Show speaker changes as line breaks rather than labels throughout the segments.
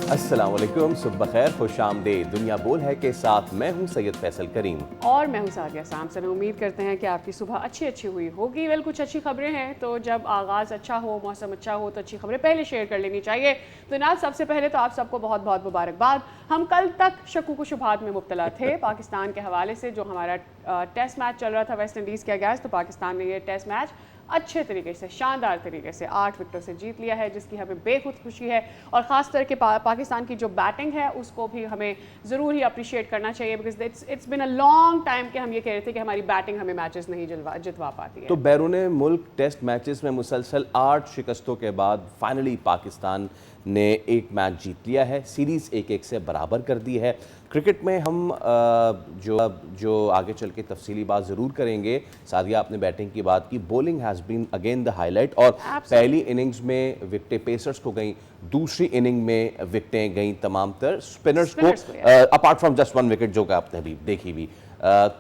अस्सलाम वालेकुम, सुबह खैर, खुश आमदीद। दुनिया बोल है के साथ मैं हूं सैयद फैसल करीम
और मैं हूं सादिया सामसन। उम्मीद करते हैं कि आपकी सुबह अच्छी हुई होगी। वेल, कुछ अच्छी खबरें हैं, तो जब आगाज़ अच्छा हो, मौसम अच्छा हो, तो अच्छी खबरें पहले शेयर कर लेनी चाहिए। तो जनाब, सबसे पहले तो आप सबको बहुत बहुत मुबारकबाद। हम कल तक शक्कू शुबहात में मुब्तला थे पाकिस्तान के हवाले से। जो हमारा टेस्ट मैच चल रहा था वेस्ट इंडीज़ के अगेंस्ट, तो पाकिस्तान ने ये टेस्ट मैच अच्छे तरीके से, शानदार तरीके से 8 विकेटों से जीत लिया है, जिसकी हमें बेखुद खुशी है। और ख़ास करके पाकिस्तान की जो बैटिंग है उसको भी हमें ज़रूर ही अप्रिशिएट करना चाहिए, because it's been a long time कि हम ये कह रहे थे कि हमारी बैटिंग हमें मैचेस नहीं जितवा पाती है।
तो बैरून मुल्क टेस्ट मैचेस में मुसलसल 8 शिकस्तों के बाद फाइनली पाकिस्तान ने एक मैच जीत लिया है, सीरीज़ 1-1 से बराबर कर दी है। क्रिकेट में हम जो आगे चल के तफसीली बात ज़रूर करेंगे। सादिया, आपने बैटिंग की बात की, bowling has been again the highlight. और पहली इनिंग्स में विकेटें पेसर्स को गई, दूसरी इनिंग में विकेटें गई तमाम तर स्पिनर्स को, अपार्ट फ्रॉम जस्ट 1 विकेट जो कि आपने अभी देखी भी।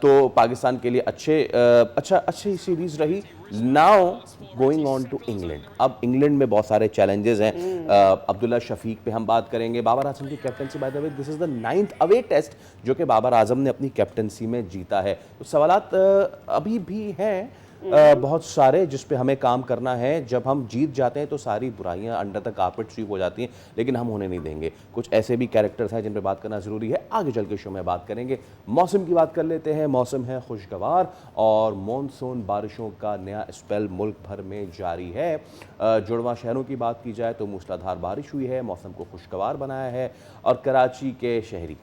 तो पाकिस्तान के लिए अच्छी सीरीज रही। Now going on to England. अब इंग्लैंड में बहुत सारे चैलेंजेस हैं। अब्दुल्ला शफीक पे हम बात करेंगे। बाबर आजम की captaincy, by the way this is the 9th away test जो कि बाबर आजम ने अपनी कैप्टनसी में जीता है। तो सवालात अभी भी हैं बहुत सारे जिस पे हमें काम करना है। जब हम जीत जाते हैं तो सारी बुराइयां अंडर द कारपेट स्वीप हो जाती हैं, लेकिन हम होने नहीं देंगे। कुछ ऐसे भी कैरेक्टर्स हैं जिन पे बात करना ज़रूरी है, आगे चल के शो में बात करेंगे। मौसम की बात कर लेते हैं। मौसम है खुशगवार और मॉनसून बारिशों का नया स्पेल मुल्क भर में जारी है। जुड़वा शहरों की बात की जाए तो मूसलाधार बारिश हुई है, मौसम को खुशगवार बनाया है। और कराची के शहरी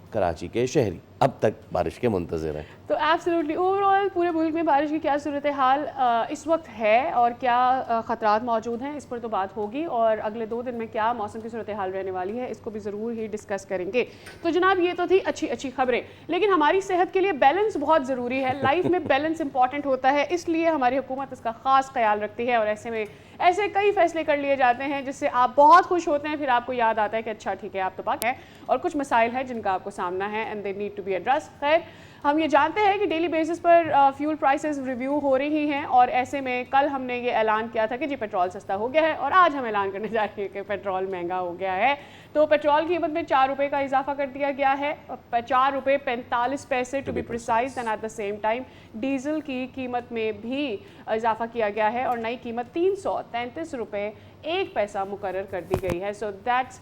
अब तक बारिश के मुंतज़िर हैं।
तो एब्सोल्युटली ओवरऑल पूरे मुल्क में बारिश की क्या सूरत हाल इस वक्त है और क्या ख़तरात मौजूद हैं, इस पर तो बात होगी। और अगले 2 दिन में क्या मौसम की सूरत हाल रहने वाली है, इसको भी ज़रूर ही डिस्कस करेंगे। तो जनाब, ये तो थी अच्छी खबरें, लेकिन हमारी सेहत के लिए बैलेंस बहुत ज़रूरी है। लाइफ में बैलेंस इंपॉर्टेंट होता है, इसलिए हमारी हुकूमत इसका ख़ास ख्याल रखती है। और ऐसे में ऐसे कई फैसले कर लिए जाते हैं जिससे आप बहुत खुश होते हैं, फिर आपको याद आता है कि अच्छा ठीक है, आप तो पाक है। और कुछ मसाइल हैं जिनका आपको सामना है and they need to be address. खैर, हम ये जानते हैं कि डेली बेसिस पर फ्यूल प्राइसेस रिव्यू हो रही हैं। और ऐसे में कल हमने ये ऐलान किया था कि जी पेट्रोल सस्ता हो गया है, और आज हम ऐलान करने जा रहे हैं कि पेट्रोल महंगा हो गया है। तो पेट्रोल की कीमत में 4 रुपये का इजाफा कर दिया गया है, 4 रुपये 45 पैसे to be precise. And at the same time diesel की कीमत में भी इजाफा किया गया है और नई कीमत 333 रुपये 1 पैसा मुकर्रर कर दी गई है। So that's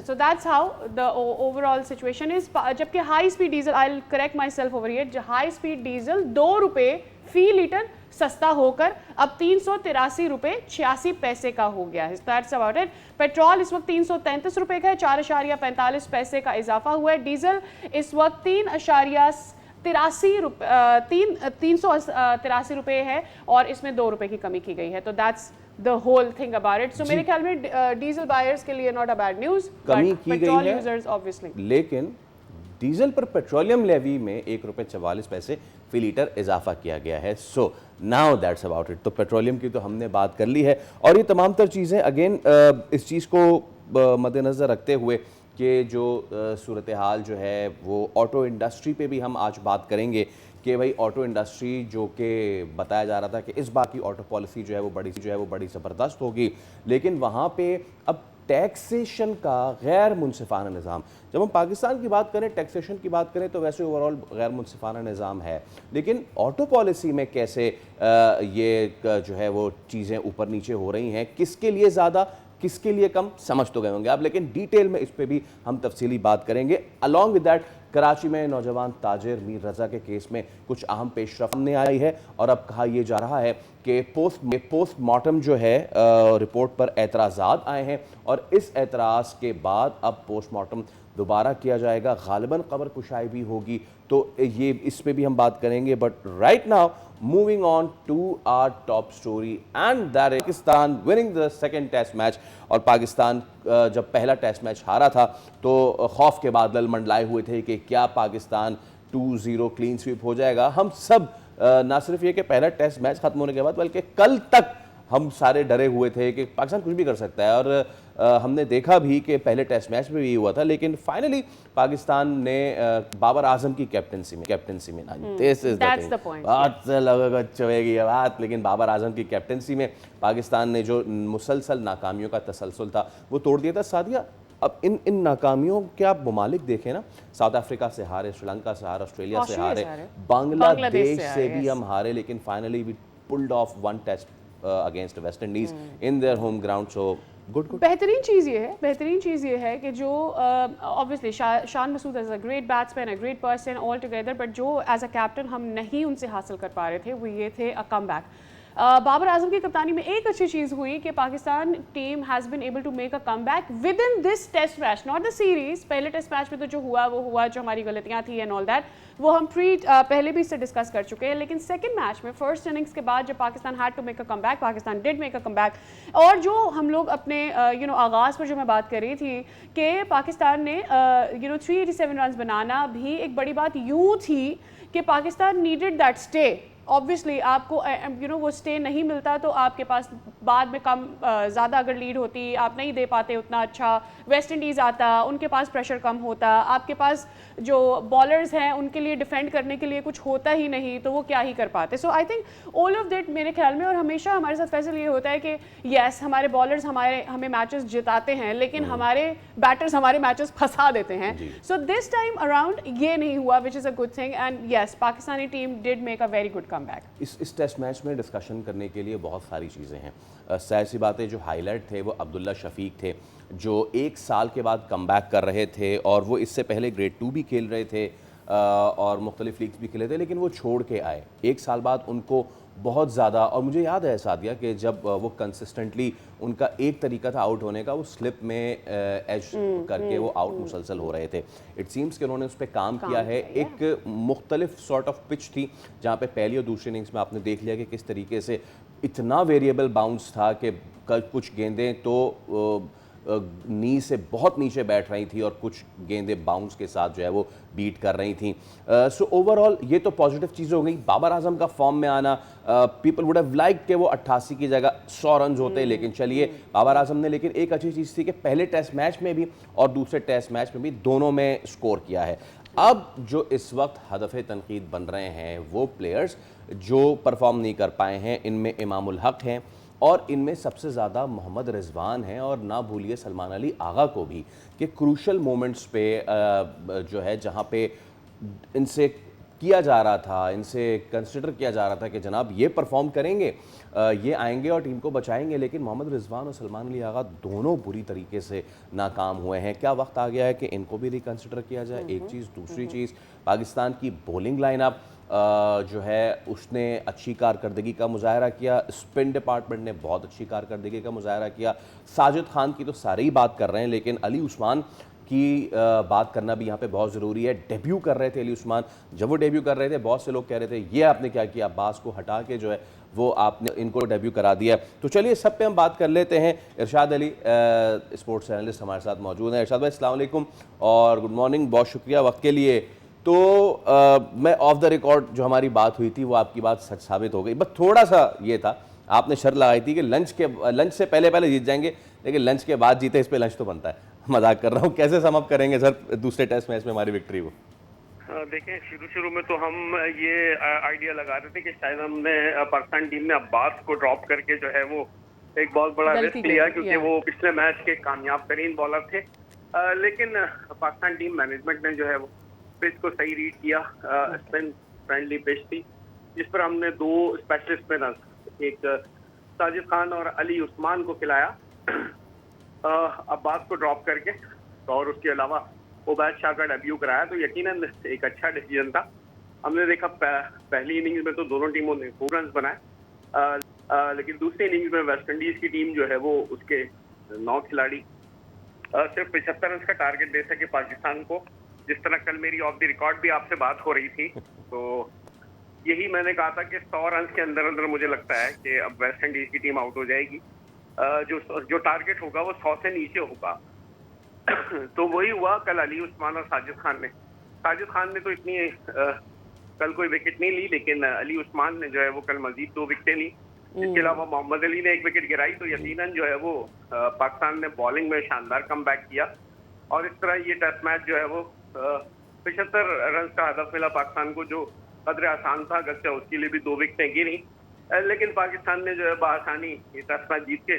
so that's how the overall situation is। जबकि high speed diesel, I will correct my self over here, high speed diesel 2 रुपये फी लीटर सस्ता होकर अब 383 रुपये 86 पैसे का हो गया है। That's about it. पेट्रोल इस वक्त 333 रुपये का है, 4.45 पैसे का इजाफा हुआ है। डीजल इस वक्त 383 रुपये है और इसमें 2 रुपये की कमी की गई है। तो that's the whole thing about it. So मेरे ख्याल में डीजल बायर्स के लिए नॉट अ बैड न्यूज,
कमी की
पेट्रोल
गई है
यूजर्स ऑब्वियसली।
लेकिन डीजल पर पेट्रोलियम लेवी में 1 रुपये 44 पैसे फी लीटर इजाफा किया गया है। So now that's about it. तो पेट्रोलियम की तो हमने बात कर ली है, और ये तमाम तर चीज़ें अगेन इस चीज़ को मद्देनज़र रखते हुए कि जो सूरत हाल जो है वो ऑटो इंडस्ट्री पे भी हम आज बात करेंगे कि भाई ऑटो इंडस्ट्री जो कि बताया जा रहा था कि इस बार की ऑटो पॉलिसी जो है वो बड़ी ज़बरदस्त होगी, लेकिन वहाँ पे अब टैक्सेशन का गैर मुनसिफाना निज़ाम। जब हम पाकिस्तान की बात करें, टैक्सेशन की बात करें, तो वैसे ओवरऑल गैर मुनसिफाना निज़ाम है, लेकिन ऑटो पॉलिसी में कैसे ये जो है वो चीज़ें ऊपर नीचे हो रही हैं, किसके लिए ज़्यादा किसके लिए कम, समझ तो गए होंगे आप, लेकिन डिटेल में इस पे भी हम तफसीली बात करेंगे। अलॉन्ग विद दैट, कराची में नौजवान ताजिर मीर रजा के केस में कुछ अहम पेशरफ्त सामने आई है, और अब कहा यह जा रहा है कि पोस्टमार्टम जो है रिपोर्ट पर एतराज़ात आए हैं, और इस एतराज़ के बाद अब पोस्टमार्टम दोबारा किया जाएगा, गालिबन कब्र कुशाई भी होगी। तो ये इस पे भी हम बात करेंगे। But right now moving on to our top story, and that is Pakistan winning the second test match. और पाकिस्तान जब पहला टेस्ट मैच हारा था तो खौफ के बादल मंडलाए हुए थे कि क्या पाकिस्तान 2-0 क्लीन स्वीप हो जाएगा। हम सब ना सिर्फ ये कि पहला टेस्ट मैच खत्म होने के बाद, बल्कि कल तक हम सारे डरे हुए थे कि पाकिस्तान कुछ भी कर सकता है, और हमने देखा भी कि पहले टेस्ट मैच में भी ये हुआ था, लेकिन फाइनली पाकिस्तान ने बाबर आजम की कैप्टनसी में ना, this is the
That's
thing,
the point,
बात लोगों को चुभेगी ये बात, लेकिन बाबर आजम की कैप्टनसी में पाकिस्तान ने जो मुसलसल नाकामियों का तसलसल था वो तोड़ दिया था। सादिया, अब इन नाकामियों के आप ममालिक देखें ना, साउथ अफ्रीका से हारे, श्रीलंका से हारे, ऑस्ट्रेलिया से हारे, बांग्लादेश से भी हम हारे, लेकिन finally we pulled off one test against West Indies in their home ground. So good.
बेहतरीन चीज़ ये है कि जो obviously Shan Masood as a great batsman, a great person all together, but जो एज अ कैप्टन हम नहीं उनसे हासिल कर पा रहे थे वो ये थे अ कम बैक। बाबर आजम की कप्तानी में एक अच्छी चीज़ हुई कि Pakistan team has been able to make a come back within this test match, not the series. पहले टेस्ट मैच में तो जो हुआ वो हुआ, जो हमारी गलतियाँ थी एंड ऑल दैट, वो हम पहले भी इससे डिस्कस कर चुके हैं। लेकिन सेकंड मैच में फर्स्ट इनिंग्स के बाद जब Pakistan had to make a come back, Pakistan did make a come back. और जो हम लोग अपने आगाज़ पर जो मैं बात कर रही थी कि पाकिस्तान ने 387 रन बनाना भी एक बड़ी बात यूँ थी कि Pakistan needed that stay. Obviously आपको वो स्टे नहीं मिलता तो आपके पास बाद में कम ज़्यादा अगर लीड होती, आप नहीं दे पाते उतना अच्छा, वेस्ट इंडीज़ आता, उनके पास प्रेशर कम होता, आपके पास जो बॉलर्स हैं उनके लिए डिफेंड करने के लिए कुछ होता ही नहीं, तो वो क्या ही कर पाते। So I think all of that मेरे ख्याल में, और हमेशा हमारे साथ फैसला ये होता है कि येस हमारे बॉलर्स हमें मैचेस जिताते हैं, लेकिन हमारे बैटर्स हमारे मैचेस फंसा देते हैं। सो दिस टाइम अराउंड ये नहीं हुआ, which is a good thing, and yes Pakistani team did make a very good comeback.
इस टेस्ट मैच में डिस्कशन करने के लिए बहुत सारी चीज़ें हैं। जाहिर सी बातें, जो हाईलाइट थे वो अब्दुल्ला शफीक थे, जो 1 साल के बाद कमबैक कर रहे थे, और वो इससे पहले ग्रेड 2 भी खेल रहे थे और मुख्तलिफ लीग्स भी खेले थे, लेकिन वो छोड़ के आए 1 साल बाद। उनको बहुत ज़्यादा, और मुझे याद है सादिया कि जब वो कंसिस्टेंटली, उनका एक तरीका था आउट होने का, वो स्लिप में एज करके वो आउट मुसलसल हो रहे थे। इट सीम्स कि उन्होंने उस पर काम किया है। एक मुख्तलिफ सॉर्ट ऑफ पिच थी जहाँ पे पहली और दूसरी इनिंग्स में आपने देख लिया कि किस तरीके से इतना वेरिएबल बाउंस था कि कुछ गेंदें तो नी से बहुत नीचे बैठ रही थी और कुछ गेंदें बाउंस के साथ जो है वो बीट कर रही थी। सो ओवरऑल ये तो पॉजिटिव चीज़ें हो गई। बाबर आजम का फॉर्म में आना, पीपल वुड हैव लाइक कि वो 88 की जगह 100 रन होते, लेकिन चलिए बाबर आजम ने, लेकिन एक अच्छी चीज़ थी कि पहले टेस्ट मैच में भी और दूसरे टेस्ट मैच में भी दोनों में स्कोर किया है। अब जो इस वक्त हदफ़ तनकीद बन रहे हैं वो प्लेयर्स जो परफॉर्म नहीं कर पाए हैं, इनमें इमामुल हक हैं और इनमें सबसे ज़्यादा मोहम्मद रिजवान हैं, और ना भूलिए सलमान अली आगा को भी, कि क्रूशल मोमेंट्स पे जो है जहाँ पे इनसे किया जा रहा था, इनसे कंसिडर किया जा रहा था कि जनाब ये परफॉर्म करेंगे, ये आएंगे और टीम को बचाएंगे, लेकिन मोहम्मद रिजवान और सलमान अली आगा दोनों बुरी तरीके से नाकाम हुए हैं। क्या वक्त आ गया है कि इनको भी रिकंसिडर किया जाए? एक चीज़। दूसरी चीज़, पाकिस्तान की बॉलिंग लाइनअप जो है उसने अच्छी कारकर्दगी का मुजाहरा किया, स्पिन डिपार्टमेंट ने बहुत अच्छी कारकर्दगी का मुजाहरा किया। साजिद खान की तो सारे ही बात कर रहे हैं, लेकिन अली उस्मान की बात करना भी यहाँ पे बहुत ज़रूरी है। डेब्यू कर रहे थे अली उस्मान, जब वो डेब्यू कर रहे थे बहुत से लोग कह रहे थे ये आपने क्या किया, अब्बास को हटा के जो है वो आपने इनको डेब्यू करा दिया। तो चलिए सब पे हम बात कर लेते हैं। इरशाद अली स्पोर्ट्स एनालिस्ट हमारे साथ मौजूद हैं। इरशाद भाई अस्सलाम वालेकुम और गुड मॉर्निंग, बहुत शुक्रिया वक्त के लिए। तो मैं ऑफ द रिकॉर्ड जो हमारी बात हुई थी वो आपकी बात सच साबित हो गई। बस थोड़ा सा ये था, आपने शर्त लगाई थी कि लंच से पहले जीत जाएंगे, लेकिन लंच के बाद जीते, इस पे लंच तो बनता है। मजाक कर रहा हूँ। कैसे सम अप करेंगे सर दूसरे टेस्ट मैच में हमारी विक्ट्री को?
देखें, शुरू में तो हम ये आइडिया लगा रहे थे कि शायद हमने पाकिस्तान टीम ने अब्बास को ड्रॉप करके जो है वो एक बहुत बड़ा रिस्क लिया, क्योंकि वो पिछले मैच के कामयाब तरीन बॉलर थे। लेकिन पाकिस्तान टीम मैनेजमेंट ने जो है वो पिच को सही रीड किया। स्पिन फ्रेंडली पिच थी जिस पर हमने 2 स्पेशलिस्ट स्पिनर, एक साजिद खान और अली उस्मान को खिलाया अब्बास को ड्रॉप करके, और उसके अलावा उबैद शाह का डेब्यू कराया। तो यकीनन एक अच्छा डिसीजन था। हमने देखा पहली इनिंग्स में तो दोनों टीमों ने 4 रन बनाए, लेकिन दूसरी इनिंग्स में वेस्ट इंडीज की टीम जो है वो उसके 9 खिलाड़ी सिर्फ 75 रन का टारगेट दे सके पाकिस्तान को। जिस तरह कल मेरी ऑफ द रिकॉर्ड भी आपसे बात हो रही थी, तो यही मैंने कहा था कि 100 रन के अंदर अंदर मुझे लगता है कि अब वेस्ट इंडीज की टीम आउट हो जाएगी। जो टारगेट होगा वो 100 से नीचे होगा। तो वही हुआ कल अली उस्मान और साजिद खान ने तो इतनी कल कोई विकेट नहीं ली, लेकिन अली उस्मान ने जो है वो कल मजीद 2 विकेटें ली, इसके अलावा मोहम्मद अली ने एक विकेट गिराई, तो यकीनन जो है वो पाकिस्तान ने बॉलिंग में शानदार कमबैक किया और इस तरह ये टेस्ट मैच जो है वो 75 रन का हदफ मिला पाकिस्तान को, जो कदर आसान था। अगरचे उसके लिए भी 2 विकेटें गिरी, लेकिन पाकिस्तान ने जो है बआसानी ये टेस्ट मैच जीत के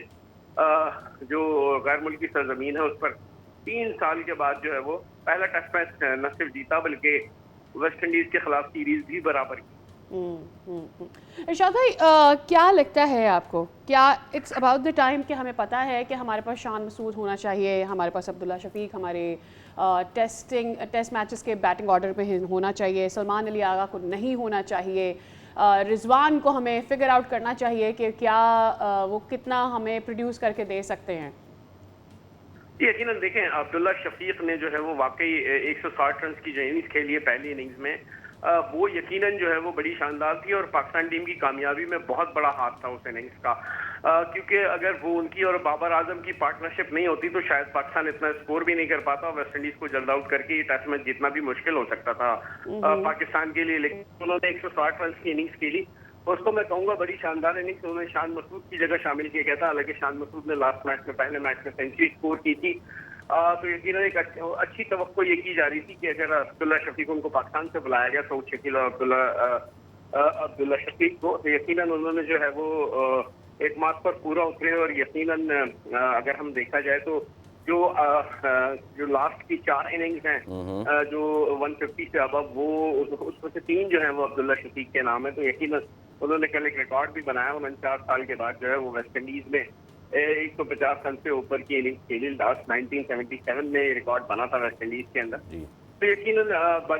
जो गैर मुल्की सरजमीन है उस पर 3 साल के बाद जो है वो पहला टेस्ट मैच न सिर्फ जीता बल्कि वेस्ट इंडीज के खिलाफ सीरीज भी बराबर की।
इरशाद भाई, क्या लगता है आपको, क्या इट्स अबाउट द टाइम कि हमें पता है कि हमारे पास शान मसूद होना चाहिए, हमारे पास अब्दुल्ला शफीक हमारे टेस्ट मैचेस के बैटिंग ऑर्डर पे होना चाहिए, सलमान अली आगा को नहीं होना चाहिए, रिजवान को हमें फिगर आउट करना चाहिए कि क्या वो कितना हमें प्रोड्यूस करके दे सकते हैं?
यकीनन देखें, अब्दुल्ला शफीक ने जो है वो वाकई 160 रन की जो इनिंग्स खेली है पहली इनिंग्स में, वो यकीनन जो है वो बड़ी शानदार थी और पाकिस्तान टीम की कामयाबी में बहुत बड़ा हाथ था उस इनिंग्स का, क्योंकि अगर वो उनकी और बाबर आजम की पार्टनरशिप नहीं होती तो शायद पाकिस्तान इतना स्कोर भी नहीं कर पाता और वेस्ट इंडीज को जल्द आउट करके ये टेस्ट मैच जीतना भी मुश्किल हो सकता था पाकिस्तान के लिए। लेकिन उन्होंने 160 रन की इनिंग्स खेली, उसको मैं कहूंगा बड़ी शानदार इनिंग्स। उन्होंने शान मसूद की जगह शामिल किया गया था, हालांकि शान मसूद ने लास्ट मैच में पहले मैच में सेंचुरी स्कोर की थी, तो यकीनन एक अच्छी तवक्को ये की जा रही थी कि अगर अब्दुल्ला शफीक उनको पाकिस्तान से बुलाया गया, सऊद शकील और अब्दुल्ला शफीक को, तो यकीनन उन्होंने जो है वो एक मार्क पर पूरा उतरे और यकीनन अगर हम देखा जाए तो जो लास्ट की 4 इनिंग्स हैं जो 150 से अब वो उसमें से 3 जो है वो अब्दुल्ला शफीक के नाम है, तो यकीनन उन्होंने कल एक रिकॉर्ड भी बनाया। 49 साल के बाद जो है वो वेस्ट इंडीज में 150 रन से ऊपर की इनिंग्स खेली, लास्ट 1977 में रिकॉर्ड बना था वेस्ट इंडीज के अंदर। तो यकीनन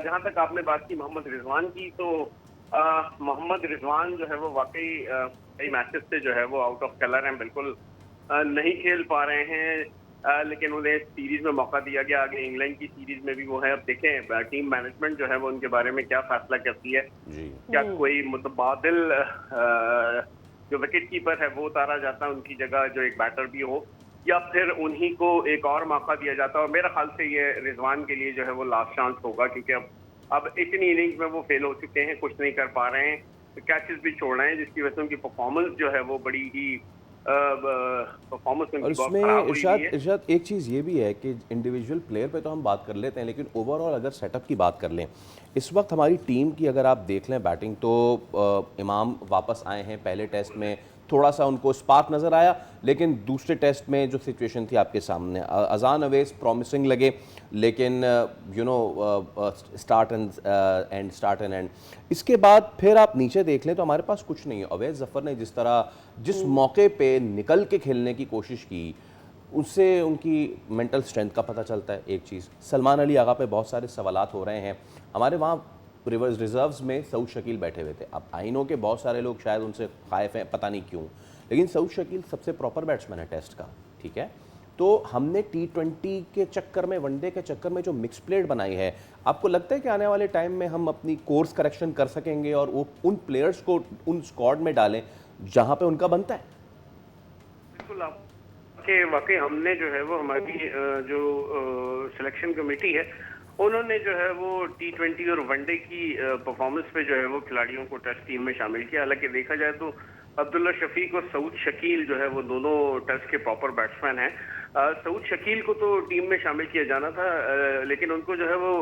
जहां तक आपने बात की मोहम्मद रिजवान की, तो मोहम्मद रिजवान जो है वो वाकई कई मैचेस से जो है वो आउट ऑफ कलर हैं, बिल्कुल नहीं खेल पा रहे हैं, लेकिन उन्हें सीरीज में मौका दिया गया। आगे इंग्लैंड की सीरीज में भी वो है। अब देखें टीम मैनेजमेंट जो है वो उनके बारे में क्या फैसला करती है, क्या कोई मुतबादिल जो विकेट कीपर है वो उतारा जाता है उनकी जगह, जो एक बैटर भी हो, या फिर उन्हीं को एक और मौका दिया जाता है। और मेरे ख्याल से ये रिजवान के लिए जो है वो लास्ट चांस होगा, क्योंकि अब इतनी इनिंग्स में वो फेल हो चुके हैं, कुछ नहीं कर पा रहे हैं, कैचेस भी छोड़ रहे हैं, जिसकी वजह से उनकी परफॉर्मेंस जो है वो बड़ी ही परफॉर्मेंस
और इसमें इरशाद एक चीज़ ये भी है कि इंडिविजुअल प्लेयर पे तो हम बात कर लेते हैं, लेकिन ओवरऑल अगर सेटअप की बात कर लें, इस वक्त हमारी टीम की अगर आप देख लें बैटिंग, तो इमाम वापस आए हैं। पहले टेस्ट में थोड़ा सा उनको स्पार्क नज़र आया, लेकिन दूसरे टेस्ट में जो सिचुएशन थी आपके सामने, अजान अवेस प्रॉमिसिंग लगे, लेकिन स्टार्ट एंड एंड इसके बाद फिर आप नीचे देख लें तो हमारे पास कुछ नहीं है। अवैस ज़फ़र ने जिस मौके पे निकल के खेलने की कोशिश की, उससे उनकी मेंटल स्ट्रेंथ का पता चलता है। एक चीज़, सलमान अली आगा पे बहुत सारे सवालात हो रहे हैं। हमारे वहाँ रिजर्व्स में सऊद शकील बैठे हुए थे। अब आई नो के बहुत सारे लोग शायद उनसे खाइफ हैं, पता नहीं क्यों, लेकिन सऊद शकील सबसे प्रॉपर बैट्समैन है टेस्ट का, ठीक है। तो हमने T20 के चक्कर में, वनडे के चक्कर में जो मिक्स प्लेट बनाई है, आपको लगता है कि आने वाले टाइम में हम अपनी कोर्स करेक्शन कर सकेंगे और वो उन प्लेयर्स को उन स्क्वाड में डालें जहां पे उनका बनता है?
बिल्कुल, आपके वाकई हमने जो है वो हमारी जो सिलेक्शन कमेटी है उन्होंने जो है वो T20 और वनडे की परफॉर्मेंस पे जो है वो खिलाड़ियों को टेस्ट टीम में शामिल किया। हालांकि देखा जाए तो अब्दुल्ला शफीक और सऊद शकील जो है वो दोनों टेस्ट के प्रॉपर बैट्समैन हैं। सऊद शकील को तो टीम में शामिल किया जाना था, लेकिन उनको जो है वो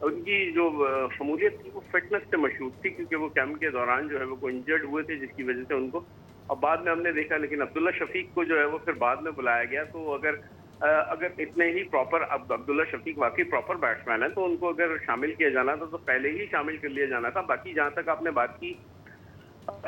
उनकी जो शमूलियत थी वो फिटनेस से मशहूर थी, क्योंकि वो कैंप के दौरान जो है वो इंजर्ड हुए थे, जिसकी वजह से उनको अब बाद में हमने देखा। लेकिन अब्दुल्ला शफीक को जो है वो फिर बाद में बुलाया गया। तो अगर इतने ही प्रॉपर, अब अब्दुल्ला शफीक वाकई प्रॉपर बैट्समैन है, तो उनको अगर शामिल किया जाना था तो पहले ही शामिल कर लिया जाना था। बाकी जहां तक आपने बात की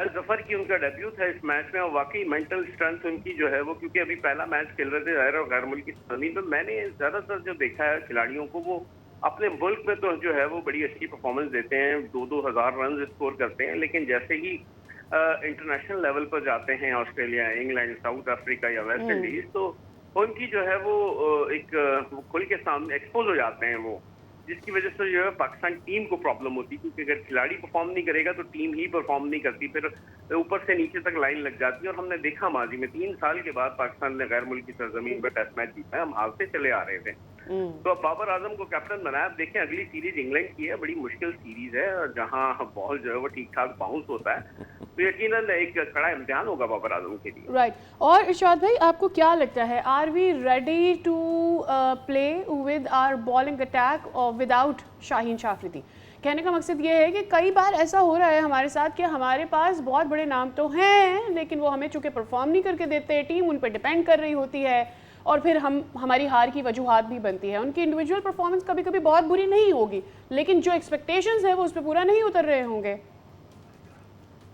जफर की, उनका डेब्यू था इस मैच में और वाकई मेंटल स्ट्रेंथ उनकी जो है वो, क्योंकि अभी पहला मैच खेल रहे थे जाहिर और गैर मुल्की जमीन पर, मैंने ज्यादातर जो देखा है खिलाड़ियों को, वो अपने मुल्क में तो जो है वो बड़ी अच्छी परफॉर्मेंस देते हैं, 2-2 हज़ार रन स्कोर करते हैं, लेकिन जैसे ही इंटरनेशनल लेवल पर जाते हैं, ऑस्ट्रेलिया, इंग्लैंड, साउथ अफ्रीका या वेस्ट इंडीज, तो उनकी जो है वो एक खुल के सामने एक्सपोज हो जाते हैं वो, जिसकी वजह से जो है पाकिस्तान टीम को प्रॉब्लम होती है, क्योंकि अगर खिलाड़ी परफॉर्म नहीं करेगा तो टीम ही परफॉर्म नहीं करती, फिर ऊपर से नीचे तक लाइन लग जाती है। और हमने देखा माजी में 3 साल के बाद पाकिस्तान ने गैर मुल्की सरजमीन पर टेस्ट मैच जीता है, हम हारते चले आ रहे थे। तो अब बाबर आजम को कैप्टन बनाया। अब देखें अगली सीरीज इंग्लैंड की है, बड़ी मुश्किल सीरीज है और जहां बॉल जो है वो ठीक ठाक बाउंस होता है, तो यकीनन एक कड़ा इम्तिहान होगा बाबर आजम के लिए।
राइट। और इरशाद भाई, आपको क्या लगता है, are we ready to play with our bowling attack और विदाउट शाहीन शाह अफरीदी? कहने का मकसद ये है कि कई बार ऐसा हो रहा है हमारे साथ कि हमारे पास बहुत बड़े नाम तो हैं, लेकिन वो हमें चूंकि परफॉर्म नहीं करके देते, टीम उन पर डिपेंड कर रही होती है और फिर हमारी हार की वजूहात भी बनती है। उनकी इंडिविजुअल परफॉर्मेंस कभी कभी बहुत बुरी नहीं होगी, लेकिन जो एक्सपेक्टेशंस है वो उस पर पूरा नहीं उतर रहे होंगे।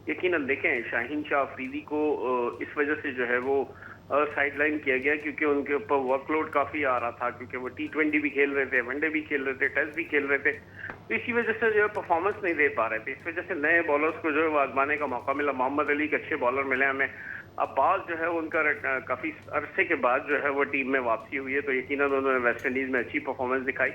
यकीनन देखें शाहीन शाह अफरीदी को इस वजह से जो है वो साइडलाइन किया गया क्योंकि उनके ऊपर वर्कलोड काफी आ रहा था, क्योंकि वो T20 भी खेल रहे थे, वनडे भी खेल रहे थे, टेस्ट भी खेल रहे थे, तो इसी वजह से जो है परफॉर्मेंस नहीं दे पा रहे थे। इस वजह से नए बॉलर्स को जो है वो आजमाने का मौका मिला। मोहम्मद अली एक अच्छे बॉलर मिले हमें। अब्बास जो है उनका काफी अरसे के बाद जो है वो टीम में वापसी हुई है, तो यकीनन उन्होंने वेस्ट इंडीज में अच्छी परफॉर्मेंस दिखाई।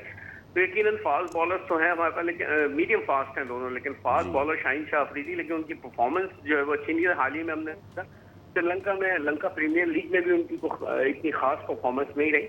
तो यकीनन फास्ट बॉलर्स तो हैं हमारे पास, लेकिन मीडियम फास्ट हैं दोनों, लेकिन फास्ट बॉलर शाहीन शाह अफरीदी, लेकिन उनकी परफॉर्मेंस जो है वो अच्छी नहीं है। हाल ही में हमने श्रीलंका में लंका प्रीमियर लीग में भी उनकी इतनी खास परफॉर्मेंस नहीं रही।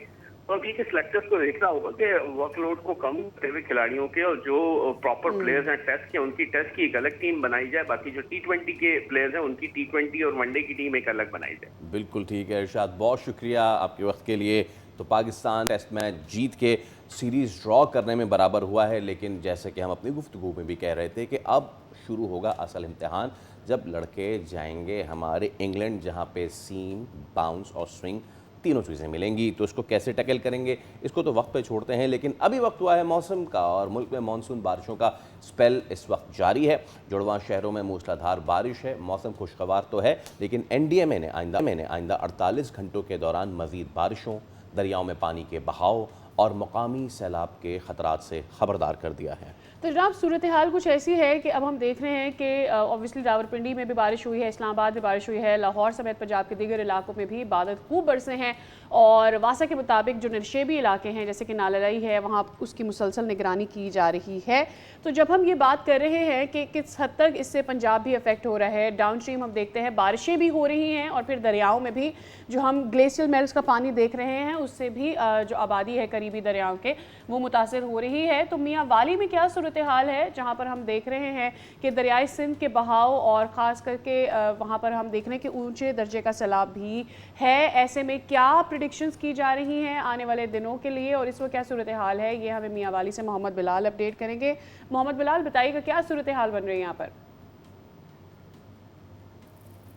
तो अभी के सिलेक्टर्स को देखना होगा कि वर्कलोड को कम करते हुए खिलाड़ियों के और जो प्रॉपर प्लेयर्स हैं टेस्ट के, उनकी टेस्ट की एक अलग टीम बनाई जाए, बाकी जो T20 के प्लेयर्स हैं उनकी T20 और वनडे की टीम एक अलग बनाई जाए।
बिल्कुल ठीक है इरशाद, बहुत शुक्रिया आपके वक्त के लिए। तो पाकिस्तान टेस्ट मैच जीत के सीरीज़ ड्रॉ करने में बराबर हुआ है, लेकिन जैसे कि हम अपनी गुफ्तगू में भी कह रहे थे कि अब शुरू होगा असल इम्तिहान, जब लड़के जाएंगे हमारे इंग्लैंड, जहाँ पे सीम, बाउंस और स्विंग तीनों चीज़ें मिलेंगी। तो इसको कैसे टैकल करेंगे, इसको तो वक्त पे छोड़ते हैं, लेकिन अभी वक्त हुआ है मौसम का, और मुल्क में मानसून बारिशों का स्पेल इस वक्त जारी है। जुड़वां शहरों में मूसलाधार बारिश है। मौसम खुशगवार तो है, लेकिन NDMA ने आइंदा 48 घंटों के दौरान मज़ीद बारिशों, दरियाओं में पानी के बहाव और मकामी सैलाब के खतरात से खबरदार कर दिया है।
तो जनाब, सूरत हाल कुछ ऐसी है कि अब हम देख रहे हैं कि ऑब्वियसली रावलपिंडी में भी बारिश हुई है, इस्लामाबाद में बारिश हुई है, लाहौर समेत पंजाब के दीगर इलाकों में भी बादल खूब बरसे हैं, और वासा के मुताबिक जो नशेबी इलाके हैं जैसे कि नाललाई है, वहाँ उसकी मुसलसल निगरानी की जा रही है। तो जब हम ये बात कर रहे हैं कि किस हद तक इससे पंजाब भी अफेक्ट हो रहा है, डाउन स्ट्रीम हम देखते हैं बारिशें भी हो रही हैं, और फिर दरियाओं में भी जो हम ग्लेशियल मेल्स का पानी देख रहे हैं उससे भी जो आबादी है करीबी दरियाओं के, वो मुतासर हो रही है। तो मियाँ वाली में क्या सूरत हाल है, जहाँ पर हम देख रहे हैं कि दरियाई सिंध के बहाव और ख़ास करके वहाँ पर हम देख रहे हैं कि ऊंचे दर्जे का सैलाब भी है। ऐसे में क्या प्रेडिक्शंस की जा रही हैं आने वाले दिनों के लिए, और इस वक्त क्या सूरत हाल है, ये हमें मियाँ वाली से मोहम्मद बिलाल अपडेट करेंगे। मोहम्मद बिलाल, बताइएगा क्या सूरत हाल बन रही है यहाँ पर?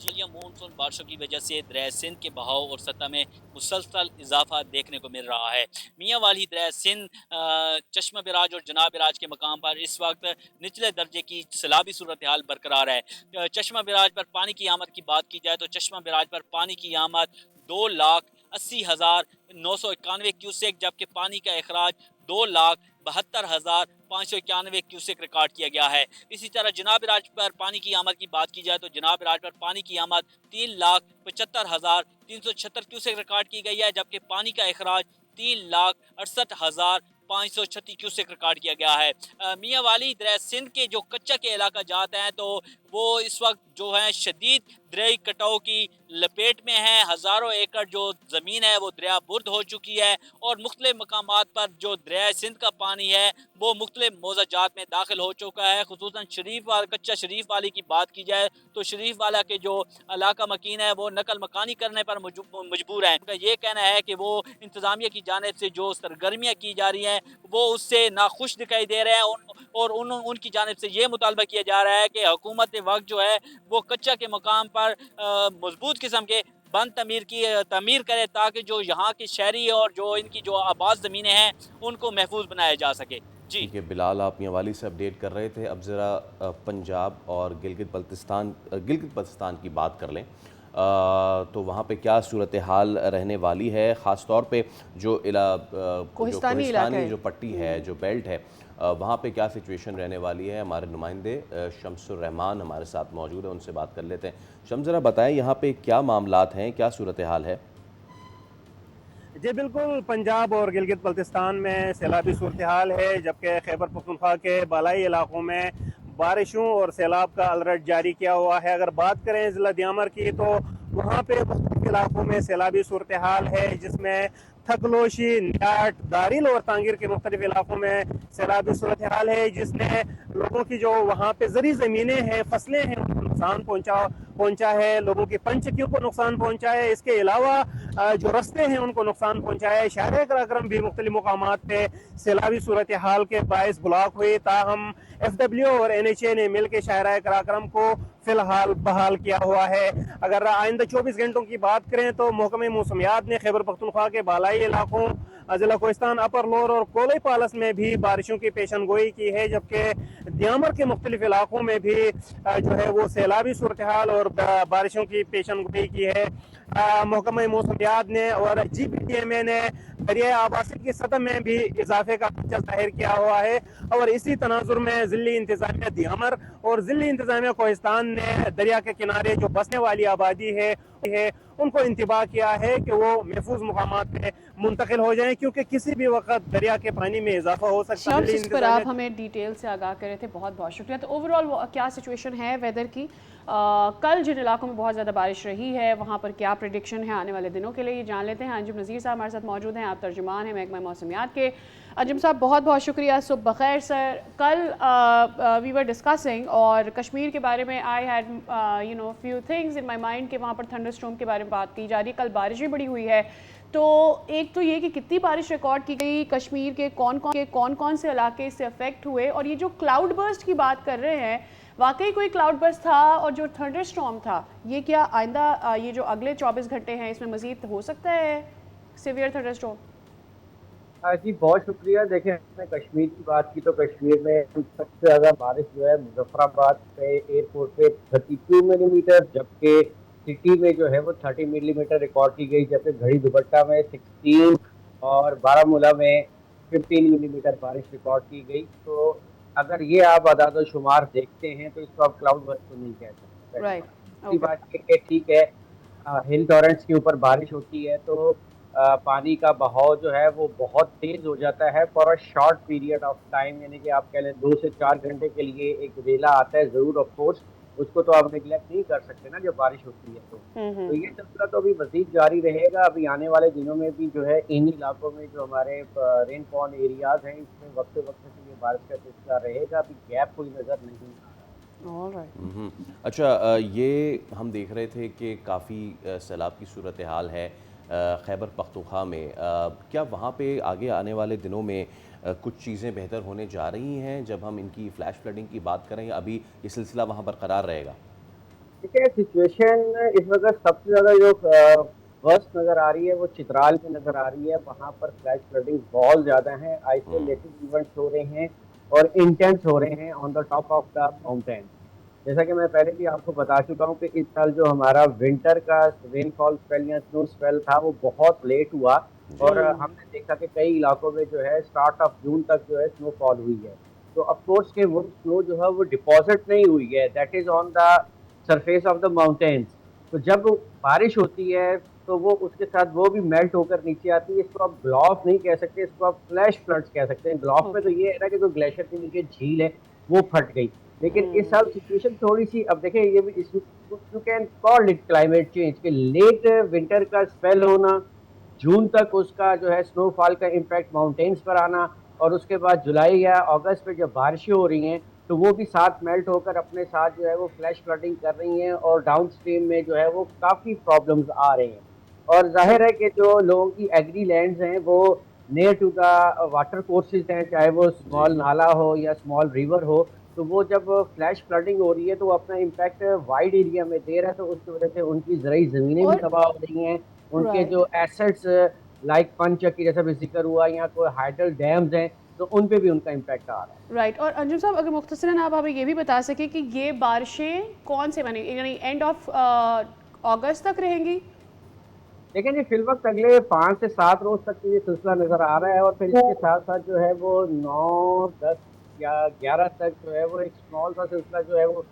चिलिया मानसून बारिशों की वजह से दरिया सिंध के बहाव और सतह में मुसलसल इजाफा देखने को मिल रहा है। मियाँ वाली, दरिया सिंध, चश्मा बिराज और जनाब बिराज के मकाम पर इस वक्त निचले दर्जे की सैलाबी सूरत हाल बरकरार है। चश्मा बिराज पर पानी की आमद की बात की जाए तो चश्मा बिराज पर पानी की आमद 2,80,991 क्यूसेक, जबकि पानी का अखराज 2,72,591 क्यूसेक रिकॉर्ड किया गया है। इसी तरह जनाब राज पर पानी की आमद की बात की जाए तो जनाब राज पर पानी की आमद 3,75,376 क्यूसेक रिकॉर्ड की गई है, जबकि पानी का अखराज 3,68,536 क्यूसेक रिकॉर्ड किया गया है। मियाँ वाली, दरिया सिंध के जो कच्चा के इलाका जाते हैं तो वो इस वक्त जो है शदीद दरियाई कटाव की लपेट में है। हज़ारों एकड़ जो ज़मीन है वो दरिया बुर्द हो चुकी है, और मुख्तलिफ मकामात पर जो दरिया सिंध का पानी है वो मुख्तलिफ मौज़ाजात में दाखिल हो चुका है। खुसूसन कच्चा शरीफ वाली की बात की जाए तो शरीफ वाला के जो इलाका मकीन है वो नकल मकानी करने पर मजबूर है। उनका ये कहना है कि वो इंतज़ामिया की जानिब से जो सरगर्मियाँ की जा रही हैं वो उससे नाखुश दिखाई दे रहे हैं, और उनकी जानिब से ये मुतालबा किया जा रहा है कि हुकूमत वक्त जो है वो कच्चा के मकाम पर मजबूत किस्म के बंद तमीर करे, ताकि जो यहाँ के शहरी और जो इनकी जो आबाद ज़मीनें हैं उनको महफूज बनाया जा सके। जी
ठीक है बिलाल, आप मियाँ वाली से अपडेट कर रहे थे। अब ज़रा पंजाब और गिलगित बल्तिस्तान की बात कर लें। तो वहाँ पे क्या सूरत हाल रहने वाली है, ख़ास तौर पे जो कोहिस्तानी जो पट्टी है, जो बेल्ट है, वहाँ पे क्या सिचुएशन रहने वाली है। हमारे नुमाइंदे शम्सुर रहमान हमारे साथ मौजूद हैं, उनसे बात कर लेते हैं। शम्स, ज़रा बताएं यहाँ पे क्या मामलात हैं, क्या सूरत हाल है?
जी बिल्कुल, पंजाब और गिलगित बल्तिस्तान में सैलाबी सूरत हाल है, जबकि खैबर पख्तूनख्वा के बालाई इलाकों में बारिशों और सैलाब का अलर्ट जारी किया हुआ है। अगर बात करें ज़िला दियामर की तो वहाँ पे मुख्तलिफ इलाकों में सैलाबी सूरत हाल है, जिसमें थकलोशी, नियाट, दारिल और तांगीर के मुख्तलिफ इलाकों में सैलाबी सूरत हाल है, जिसने लोगों की जो वहाँ पे ज़री ज़मीनें हैं, फसलें हैं, उनको नुकसान पहुँचा है, लोगों की पंचकियों को नुकसान पहुँचा है। इसके अलावा जो रस्ते हैं उनको नुकसान पहुँचा है। शहर कराक्रम भी मुख्तलिफ मकामात पे सैलाबी सूरत हाल के बायस ब्लॉक हुई, ताहम FW और NHA ने मिलकर शहर कराक्रम को फिलहाल बहाल किया हुआ है। अगर आइंदा 24 घंटों की बात करें तो महकमे मौसमियात ने खैबर पख्तूनख्वा के बालाई इलाकों जिला कोहिस्तान, अपर लोर और कोले पालस में भी बारिशों की पेशन गोई की है, जबकि दियामर के मुख्तलिफ इलाकों में भी जो है वो सैलाबी सूरत हाल और बारिशों की पेशन गोई की है। महकमा मौसमियात ने और GPTMA ने दरिया आबासी की सतह में भी इजाफे का खदशा जाहिर किया हुआ है और इसी तनाजुर में ज़िली इंतजामिया दियामर और ज़िली इंतजामिया कोहिस्तान ने दरिया के किनारे जो बसने वाली आबादी है उनको इंतबाह किया है कि वो महफूज मुकामात पे मुंतकिल हो जाएं, क्योंकि किसी भी वक्त दरिया के पानी में इजाफा हो सकता है।
इस पर आप हमें डिटेल से आगाह कर रहे थे, बहुत बहुत शुक्रिया। तो ओवरऑल क्या सिचुएशन है वेदर की? कल जिन इलाकों में बहुत ज़्यादा बारिश रही है वहाँ पर क्या प्रेडिक्शन है आने वाले दिनों के लिए, ये जान लेते हैं। अंजुम नज़ीर साहब हमारे साथ मौजूद हैं, आप तर्जुमान हैं महकमा मौसमियात के। अंजुम साहब बहुत बहुत शुक्रिया, सुबह बखैर सर। कल वी वर डिस्कसिंग और कश्मीर के बारे में I had few things in my mind कि वहाँ पर थंडरस्टॉर्म के बारे में बात की जा रही है। कल बारिश भी बड़ी हुई है, तो एक तो ये कि कितनी बारिश रिकॉर्ड की गई, कश्मीर के कौन कौन से इलाके इससे अफेक्ट हुए, और ये जो क्लाउड बर्स्ट की बात कर रहे हैं वाकई कोई क्लाउड बर्स्ट था, और जो थंडरस्टॉर्म था ये क्या आइंदा ये जो अगले 24 घंटे हैं इसमें मजीद हो सकता है सीवियर थंडरस्टॉर्म?
जी बहुत शुक्रिया। देखें, हमने कश्मीर की बात की तो कश्मीर में सबसे ज़्यादा बारिश जो है मुजफ्फराबाद पे एयरपोर्ट पे 32 मिलीमीटर, जबकि सिटी में जो है वो 30 मिलीमीटर रिकॉर्ड की गई, जबकि घड़ी दुपट्टा में 16 और बारामूला में 15 मिलीमीटर बारिश रिकॉर्ड की गई। तो अगर ये आप आदाद शुमार देखते हैं तो इसको आप क्लाउड बर्स्ट तो नहीं कह सकते।
राइट,
बात ये ठीक है, हिल टॉरेंट्स के ऊपर बारिश होती है तो पानी का बहाव जो है वो बहुत तेज़ हो जाता है for a short period of time, यानी कि आप कह लें 2 से 4 घंटे के लिए एक वेला आता है ज़रूर, ऑफ कोर्स उसको तो आप निगलेक्ट नहीं कर सकते ना जब बारिश होती है तो ये सिलसिला तो अभी मज़ीद जारी रहेगा। अभी आने वाले दिनों में भी जो है इन इलाकों में जो हमारे रेनफॉल एरियाज़ हैं इसमें वक्त वक्त से ये बारिश का सिलसिला रहेगा, अभी गैप कोई नज़र नहीं आ रहा।
अच्छा, ये हम देख रहे थे कि काफ़ी सैलाब की सूरत हाल है खैबर पख्तूनख्वा में, क्या वहाँ पे आगे आने वाले दिनों में कुछ चीज़ें बेहतर होने जा रही हैं जब हम इनकी फ्लैश फ्लडिंग की बात करें, या अभी ये सिलसिला वहाँ बरकरार रहेगा?
ठीक है, सिचुएशन इस वक्त सबसे ज़्यादा जो वर्स्ट नज़र आ रही है वो चित्राल में नज़र आ रही है। वहाँ पर फ्लैश फ्लडिंग बहुत ज़्यादा है, आइसोलेटेड इवेंट्स हो रहे हैं और इंटेंस हो रहे हैं on the top of the mountain. जैसा कि मैं पहले भी आपको बता चुका हूँ कि इस साल जो हमारा विंटर का रेनफॉल स्पेल या स्नो स्पेल था वो बहुत लेट हुआ और हमने देखा कि कई इलाकों में जो है स्टार्ट ऑफ जून तक जो है स्नोफॉल हुई है। तो ऑफकोर्स के वो स्नो जो है वो डिपॉजिट नहीं हुई है, that is on the surface of the mountains. तो जब बारिश होती है तो वो उसके साथ वो भी मेल्ट होकर नीचे आती है। इसको आप ग्लॉफ नहीं कह सकते, इसको आप फ्लैश फ्लड्स कह सकते हैं। ग्लॉफ में तो ये है ना कि जो ग्लेशियर के नीचे झील है वो फट गई, लेकिन इस साल सिचुएशन थोड़ी सी, अब देखें ये भी you can call it climate change के लेट विंटर का स्पेल होना, जून तक उसका जो है स्नोफॉल का इम्पैक्ट माउंटेन्स पर आना, और उसके बाद जुलाई या अगस्त में जब बारिशें हो रही हैं तो वो भी साथ मेल्ट होकर अपने साथ जो है वो फ्लैश फ्लडिंग कर रही हैं और डाउन स्ट्रीम में जो है वो काफ़ी प्रॉब्लम्स आ रहे हैं। और जाहिर है कि जो लोगों की एग्री लैंड्स हैं वो near to the water courses हैं, चाहे वो स्मॉल नाला हो या स्मॉल रिवर हो, तो वो जब फ्लैश फ्लडिंग हो रही है तो वो अपना इम्पैक्ट वाइड एरिया में दे रहा है, तो उसकी वजह से उनकी ज़रूरी ज़मीनें भी तबाह हो रही हैं, उनके जो एसेट्स लाइक पंचक्की जैसा भी जिक्र हुआ या कोई हाइडल डैम्स हैं तो उन पे भी उनका इम्पैक्ट आ रहा है।
राइट। और अंजुम साहब अगर मुख्तसरन आप हमें ये भी बता सकें कि ये बारिशें कौन से बनेंगी, यानी एंड ऑफ अगस्त तक रहेंगी?
लेकिन ये फिल वक्त अगले 5 से 7 रोज तक ये सिलसिला नज़र आ रहा है और फिर इसके साथ साथ जो है वो 9, 10 या 11 तक जो है वो एक स्मॉल सा सिलसिला जो है वो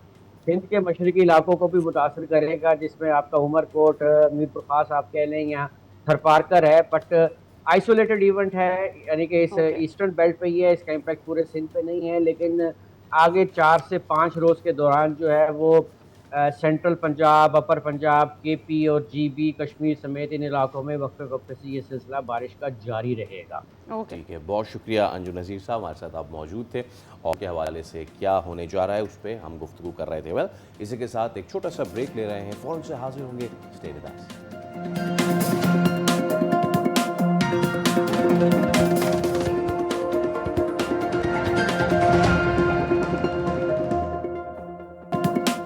सिंध के मशरकी इलाकों को भी मुतासर करेगा, जिसमें आपका उमरकोट, मीरपुर खास आप कह लें या थरपारकर है, बट आइसोलेटेड इवेंट है, यानी कि इस ईस्टर्न बेल्ट पे ही है, इसका इम्पैक्ट पूरे सिंध पे नहीं है। लेकिन आगे 4 से 5 रोज़ के दौरान जो है वो सेंट्रल पंजाब, अपर पंजाब, केपी और जीबी, कश्मीर समेत इन इलाकों में वक्फे वक्फे से ये सिलसिला बारिश का जारी रहेगा।
ओके।
ठीक है, बहुत शुक्रिया अंजू नज़ीर साहब, हमारे साथ आप मौजूद थे और के हवाले से क्या होने जा रहा है उस पर हम गुफ्तगू कर रहे थे। वेल, इसी के साथ एक छोटा सा ब्रेक ले रहे हैं, फ़ौरन से हाजिर होंगे। Stay with us.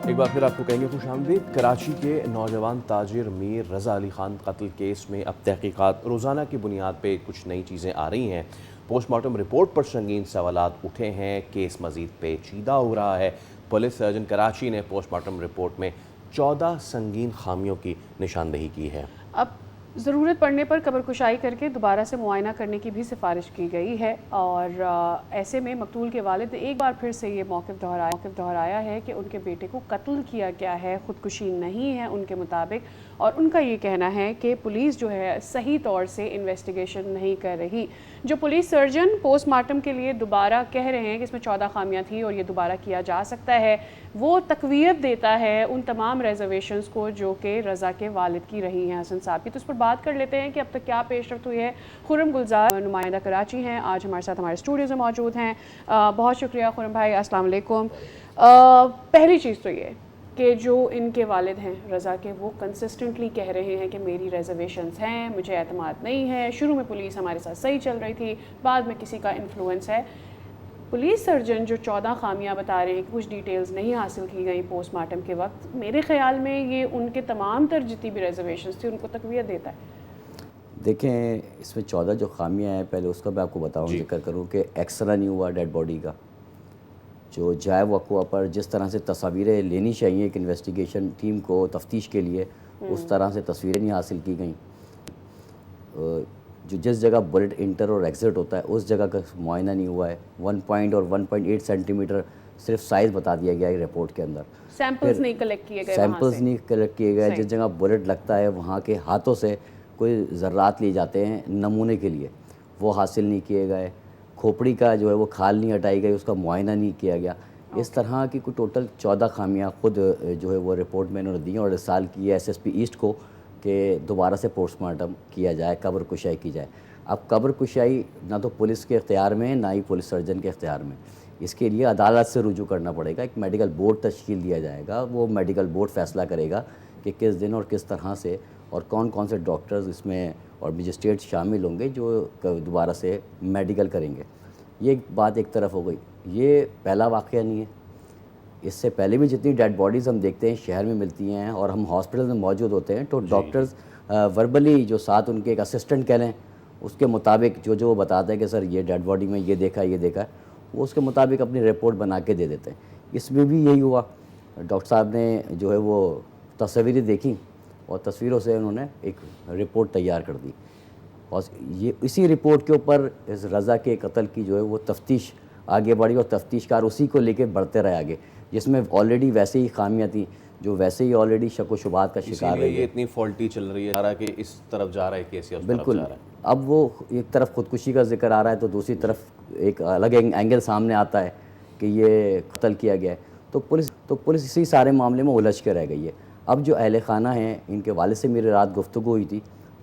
एक बार फिर आपको कहेंगे खुशामदीद। कराची के नौजवान ताजिर मीर रज़ा अली ख़ान कत्ल केस में अब तहकीकात रोज़ाना की बुनियाद पर कुछ नई चीज़ें आ रही हैं। पोस्टमार्टम रिपोर्ट पर संगीन सवालात उठे हैं, केस मज़ीद पेचीदा हो रहा है। पुलिस सर्जन कराची ने पोस्टमार्टम रिपोर्ट में 14 संगीन खामियों की निशानदेही की है।
अब ज़रूरत पड़ने पर कब्र कुशाई करके दोबारा से मुआयना करने की भी सिफारिश की गई है और ऐसे में मकतूल के वालिद ने एक बार फिर से ये मौक़िफ़ दोहराया है कि उनके बेटे को कत्ल किया गया है, ख़ुदकुशी नहीं है उनके मुताबिक। और उनका ये कहना है कि पुलिस जो है सही तौर से इन्वेस्टिगेशन नहीं कर रही। जो पुलिस सर्जन पोस्टमार्टम के लिए दोबारा कह रहे हैं कि इसमें 14 खामियां थी और ये दोबारा किया जा सकता है, वो तक़वियत देता है उन तमाम रिजर्वेशंस को जो कि रज़ा के वालिद की रही हैं हसन साहब की। तो उस पर बात कर लेते हैं कि अब तक क्या पेशरफ्त हुई है। खुर्रम गुलजार नुमाइंदा कराची हैं, आज हमारे साथ हमारे स्टूडियोज़ में मौजूद हैं। बहुत शुक्रिया खुर्रम भाई, अस्सलाम वालेकुम। पहली चीज़ तो ये कि जो इनके वालिद हैं रज़ा के, वो कंसिस्टेंटली कह रहे हैं कि मेरी रिजर्वेशंस हैं, मुझे एतमाद नहीं है। शुरू में पुलिस हमारे साथ सही चल रही थी, बाद में किसी का इन्फ्लुएंस है। पुलिस सर्जन जो 14 खामियां बता रहे हैं कि कुछ डिटेल्स नहीं हासिल की गई पोस्टमार्टम के वक्त, मेरे ख़्याल में ये उनके तमाम तर जितनी भी रिजर्वेशंस थी उनको तक़वियत देता है।
देखें, इसमें 14 जो खामियां हैं, पहले उसका मैं आपको बताऊँ, जिक्र करूँ कि एक्सरा नहीं हुआ डेड बॉडी का। जो जाए वक़्वा पर जिस तरह से तस्वीरें लेनी चाहिए एक इन्वेस्टिगेशन टीम को तफ्तीश के लिए, उस तरह से तस्वीरें नहीं हासिल की गई। जो जिस जगह बुलेट इंटर और एग्ज़िट होता है उस जगह का मुआयना नहीं हुआ है। 1 पॉइंट और 1.8 सेंटीमीटर सिर्फ साइज़ बता दिया गया है रिपोर्ट के अंदर।
सैंपल्स नहीं कलेक्ट किए गए,
सैंपल्स नहीं कलेक्ट किए गए। जिस जगह बुलेट लगता है वहाँ के हाथों से कोई ज़र्रात लिए जाते हैं नमूने के लिए, वो हासिल नहीं किए गए। खोपड़ी का जो है वो खाल नहीं हटाई गई, उसका मुआयना नहीं किया गया। इस तरह की कुछ टोटल 14 खामियां खुद जो है वो रिपोर्ट में इन्होंने दी और इरसाल की है एसएसपी ईस्ट को कि दोबारा से पोस्टमार्टम किया जाए, कब्र कुशाई की जाए। अब कब्र कुशाई ना तो पुलिस के इख्तियार में, ना ही पुलिस सर्जन के इख्तियार में। इसके लिए अदालत से रुजू करना पड़ेगा। एक मेडिकल बोर्ड तश्कील दिया जाएगा, वो मेडिकल बोर्ड फ़ैसला करेगा कि किस दिन और किस तरह से और कौन कौन से डॉक्टर्स इसमें और मजिस्ट्रेट शामिल होंगे जो दोबारा से मेडिकल करेंगे। ये बात एक तरफ हो गई। ये पहला वाक़या नहीं है, इससे पहले भी जितनी डेड बॉडीज़ हम देखते हैं शहर में मिलती हैं और हम हॉस्पिटल में मौजूद होते हैं, तो डॉक्टर्स वर्बली जो साथ उनके एक असिस्टेंट कह लें, उसके मुताबिक जो वो बताते हैं कि सर ये डेड बॉडी में ये देखा है, वो उसके मुताबिक अपनी रिपोर्ट बना के दे देते हैं। इसमें भी यही हुआ। डॉक्टर साहब ने जो है वो तस्वीरें देखी और तस्वीरों से उन्होंने एक रिपोर्ट तैयार कर दी और ये इसी रिपोर्ट के ऊपर इस रज़ा के कत्ल की जो है वो तफ्तीश आगे बढ़ी और तफ्तीशकार उसी को लेके बढ़ते रहे आगे, जिसमें ऑलरेडी वैसे ही खामियां थी, जो वैसे ही ऑलरेडी शक व शुबात का शिकार रही है।
ये इतनी फॉल्टी चल रही है कि इस तरफ जा रहा है केस या उस
बिल्कुल
तरफ जा रहा है।
अब वो एक तरफ खुदकुशी का जिक्र आ रहा है तो दूसरी तरफ एक अलग एंगल सामने आता है कि ये कत्ल किया गया है। तो पुलिस इसी सारे मामले में उलझ के रह गई है। अब जो अहले खाना हैं, इनके वालिद से मेरी रात गुफ्तगू हुई थी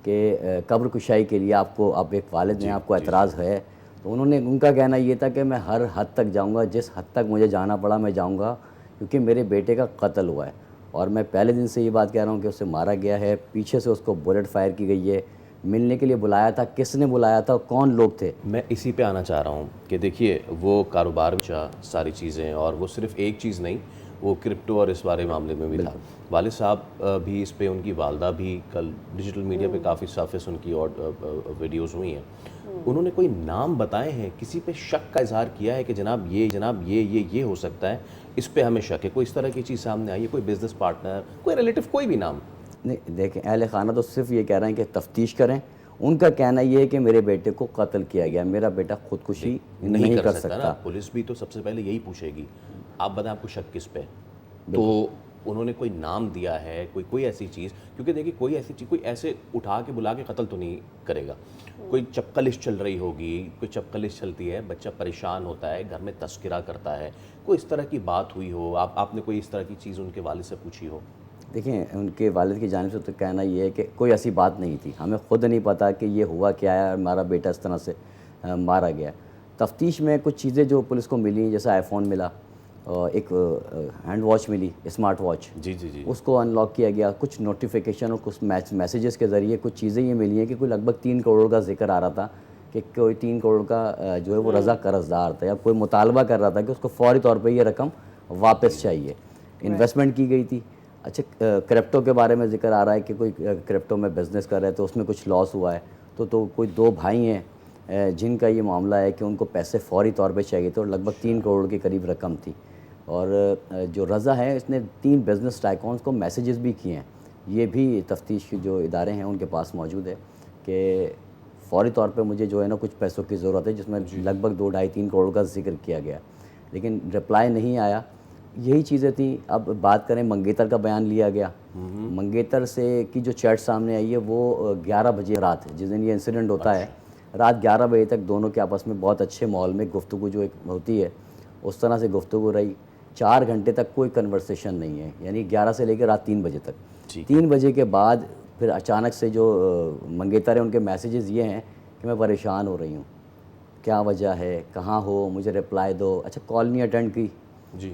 कि कब्र कुशाई के लिए आपको, अब एक वालिद ने आपको एतराज़ है, तो उनका कहना ये था कि मैं हर हद तक जाऊंगा, जिस हद तक मुझे जाना पड़ा मैं जाऊंगा, क्योंकि मेरे बेटे का कत्ल हुआ है और मैं पहले दिन से ये बात कह रहा हूँ कि उसे मारा गया है, पीछे से उसको बुलेट फायर की गई है। मिलने के लिए बुलाया था, किसने बुलाया था, कौन लोग थे?
मैं इसी पे आना चाह रहा हूँ कि देखिए वो कारोबार में सारी चीज़ें, और वो सिर्फ एक चीज़ नहीं, वो क्रिप्टो और इस बारे मामले में भी था। वालिद साहब भी इस पे, उनकी वालदा भी, कल डिजिटल मीडिया पे काफ़ी सरफेस उनकी और वीडियोस हुई हैं। उन्होंने कोई नाम बताए हैं, किसी पे शक का इजहार किया है कि जनाब ये हो सकता है, इस पे हमें शक है? कोई इस तरह की चीज़ सामने आई है? कोई बिजनेस पार्टनर, कोई रिलेटिव, कोई भी नाम?
नहीं, देखें, अहले खाना तो सिर्फ ये कह रहे हैं कि तफ्तीश करें। उनका कहना ये है कि मेरे बेटे को कत्ल किया गया, मेरा बेटा खुदकुशी नहीं कर सकता।
पुलिस भी तो सबसे पहले यही पूछेगी, आप बताएं आपको शक किस पे? तो उन्होंने कोई नाम दिया है, कोई ऐसी चीज़, क्योंकि देखिए कोई ऐसी चीज़, कोई ऐसे उठा के बुला के कत्ल तो नहीं करेगा। कोई चपकलिश चल रही होगी, कोई चपकलिश चलती है, बच्चा परेशान होता है, घर में तस्करा करता है, कोई इस तरह की बात हुई हो, आपने कोई इस तरह की चीज़ उनके वालिद से पूछी हो?
देखिए, उनके वालिद की जानिब से तो कहना ये है कि कोई ऐसी बात नहीं थी, हमें खुद नहीं पता कि ये हुआ क्या है, हमारा बेटा इस तरह से मारा गया। तफ्तीश में कुछ चीज़ें जो पुलिस को मिली, जैसे आईफोन मिला, एक हैंड वॉच मिली, स्मार्ट वॉच,
जी।
उसको अनलॉक किया गया। कुछ नोटिफिकेशन और कुछ मैसेजेस के ज़रिए कुछ चीज़ें ये मिली हैं कि कोई लगभग 3 करोड़ का जिक्र आ रहा था कि कोई 3 करोड़ का जो है वो रज़ा कर्जदार था, या कोई मुतालबा कर रहा था कि उसको फ़ौरी तौर पर ये रकम वापस चाहिए। इन्वेस्टमेंट की गई थी। अच्छा, क्रिप्टो के बारे में जिक्र आ रहा है कि कोई क्रिप्टो में बिज़नेस कर रहा है तो उसमें कुछ लॉस हुआ है। तो कोई 2 भाई हैं जिनका ये मामला है कि उनको पैसे फ़ौरी तौर पे चाहिए थे और लगभग 3 करोड़ के करीब रकम थी। और जो रज़ा है, इसने 3 बिज़नेस टाइकॉन्स को मैसेजेस भी किए हैं। ये भी तफ्तीश के जो इदारे हैं उनके पास मौजूद है कि फ़ौरी तौर पे मुझे जो है ना कुछ पैसों की ज़रूरत है, जिसमें लगभग 2 ढाई 3 करोड़ का जिक्र किया गया, लेकिन रिप्लाई नहीं आया। यही चीज़ें थी। अब बात करें, मंगेतर का बयान लिया गया। मंगेतर से की जो चैट सामने आई है वो 11 बजे रात, जिस दिन ये इंसिडेंट होता है, रात 11 बजे तक दोनों के आपस में बहुत अच्छे माहौल में गुफ्तगू जो एक होती है उस तरह से गुफ्तगू रही। 4 घंटे तक कोई कन्वर्सेशन नहीं है, यानी 11 से लेकर रात 3 बजे तक। 3 बजे के बाद फिर अचानक से जो मंगेतर है, उनके मैसेजेस ये हैं कि मैं परेशान हो रही हूँ, क्या वजह है, कहाँ हो, मुझे रिप्लाई दो। अच्छा, कॉल नहीं अटेंड की,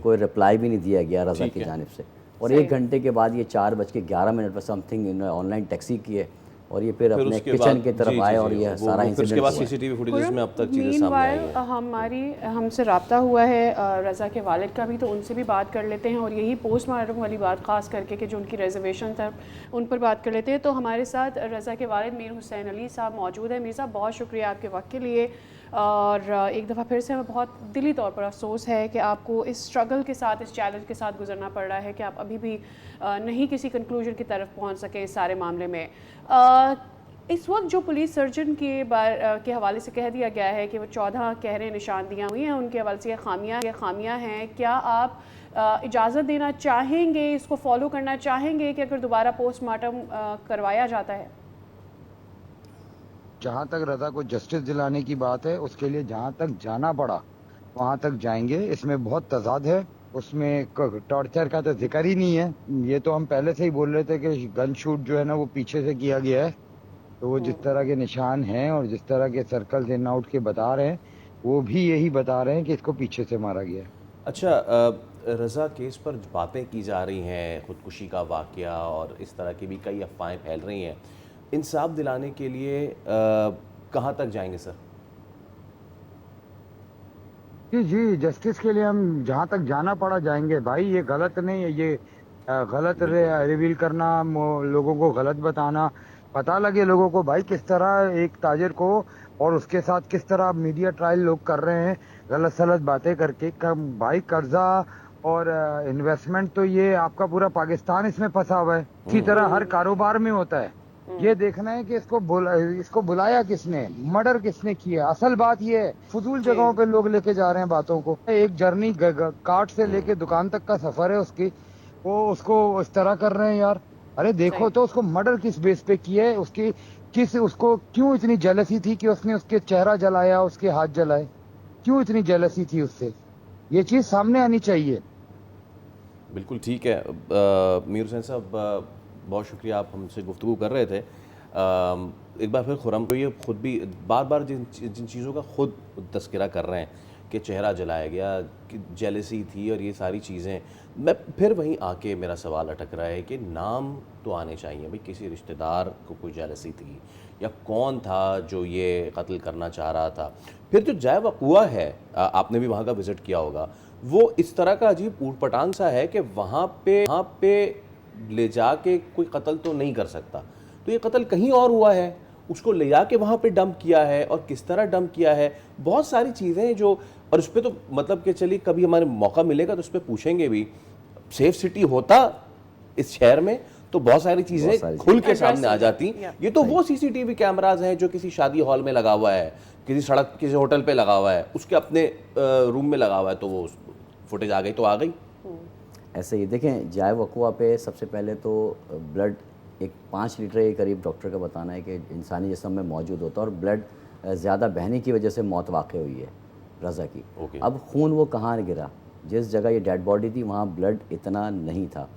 कोई रिप्लाई भी नहीं दिया गया रज़ा की जानिब से। और 1 घंटे के बाद ये 4:11 पर समथिंग ऑनलाइन टैक्सी की है और ये फिर अपने किचन की तरफ आए और ये सारा इंसिडेंट।
उसके बाद सीसीटीवी फुटेजेस में अब तक चीज़ें सामने आई हैं।
हमसे रब्ता हुआ है रज़ा के वालिद का भी, तो उनसे भी बात कर लेते हैं और यही पोस्टमार्टम वाली बात ख़ास करके कि जो उनकी रिजर्वेशन था उन पर बात कर लेते हैं। तो हमारे साथ रज़ा के वालिद मीर हुसैन अली साहब मौजूद है। मीर साहब, बहुत शुक्रिया आपके वक्त के लिए, और एक दफ़ा फिर से हमें बहुत दिली तौर पर अफसोस है कि आपको इस स्ट्रगल के साथ, इस चैलेंज के साथ गुजरना पड़ रहा है कि आप अभी भी नहीं किसी कंक्लूजन की तरफ पहुंच सके इस सारे मामले में। इस वक्त जो पुलिस सर्जन के हवाले से कह दिया गया है कि वो 14 कह रहे निशानदियाँ हुई हैं, उनके हवाले से ये खामियाँ हैं, क्या आप इजाज़त देना चाहेंगे, इसको फॉलो करना चाहेंगे कि अगर दोबारा पोस्टमार्टम करवाया जाता है?
जहाँ तक रज़ा को जस्टिस दिलाने की बात है, उसके लिए जहाँ तक जाना पड़ा वहाँ तक जाएंगे। इसमें बहुत तजाद है, उसमें टॉर्चर का तो जिक्र ही नहीं है। ये तो हम पहले से ही बोल रहे थे कि गन शूट जो है ना वो पीछे से किया गया है। तो वो जिस तरह के निशान हैं और जिस तरह के सर्कल्स इन आउट के बता रहे हैं, वो भी यही बता रहे हैं कि इसको पीछे से मारा गया है।
अच्छा, रज़ा केस पर बातें की जा रही हैं, खुदकुशी का वाक़या और इस तरह की भी कई अफवाहें फैल रही हैं। इंसाफ दिलाने के लिए कहाँ तक जाएंगे सर?
जी, जस्टिस के लिए हम जहाँ तक जाना पड़ा जाएंगे भाई। ये गलत नहीं है, ये गलत रिवील करना, लोगों को गलत बताना, पता लगे लोगों को भाई किस तरह एक ताजिर को और उसके साथ किस तरह मीडिया ट्रायल लोग कर रहे हैं गलत सलत बातें करके। भाई कर्जा और इन्वेस्टमेंट तो ये आपका पूरा पाकिस्तान इसमें फंसा हुआ है। इसी तरह हर कारोबार में होता है। ये देखना है कि इसको बुलाया किसने, मर्डर किसने किया। असल बात ये है, फजूल जगहों पे लोग लेके जा रहे हैं बातों को। एक जर्नी कार्ट से लेके दुकान तक का सफर है उसकी, वो उसको इस तरह कर रहे हैं यार। अरे देखो तो उसको मर्डर किस बेस पे किया है, उसको क्यों इतनी जेलसी थी कि उसने उसके चेहरा जलाया, उसके हाथ जलाए, क्यों इतनी जेलसी थी उससे? ये चीज सामने आनी चाहिए।
बिल्कुल ठीक है। मीर हुसैन साहब, बहुत शुक्रिया, आप हमसे गुफ्तगू कर रहे थे। एक बार फिर खुर्रम को ये खुद भी बार बार जिन चीज़ों का खुद तस्करा कर रहे हैं कि चेहरा जलाया गया, कि जेलसी थी और ये सारी चीज़ें, मैं फिर वहीं आके मेरा सवाल अटक रहा है कि नाम तो आने चाहिए भाई। किसी रिश्तेदार को कोई जेलसी थी या कौन था जो ये कत्ल करना चाह रहा था? फिर जो जाए वक़ुआ है, आपने भी वहाँ का विज़िट किया होगा, वो इस तरह का अजीब ऊट पटांग सा है कि वहाँ पे ले जाके कोई कत्ल तो नहीं कर सकता, तो ये कत्ल कहीं और हुआ है, उसको ले जाके वहाँ पे डंप किया है और किस तरह डंप किया है, बहुत सारी चीज़ें जो, और उस पर तो मतलब कि चलिए कभी हमारे मौका मिलेगा तो उस पर पूछेंगे भी। सेफ सिटी होता इस शहर में तो बहुत सारी चीज़ें खुल के सामने आ जाती। ये तो वो सीसीटीवी कैमराज हैं जो किसी शादी हॉल में लगा हुआ है, किसी सड़क, किसी होटल पे लगा हुआ है, उसके अपने रूम में लगा हुआ है, तो वो फुटेज आ गई तो आ गई।
ऐसे ही देखें, जाए वक़्वा पे सबसे पहले तो ब्लड एक 5 लीटर के करीब डॉक्टर का बताना है कि इंसानी जिस्म में मौजूद होता है, और ब्लड ज़्यादा बहने की वजह से मौत वाक़ हुई है रज़ा की।
ओके।
अब खून वो कहाँ गिरा, जिस जगह ये डेड बॉडी थी वहाँ ब्लड इतना नहीं था,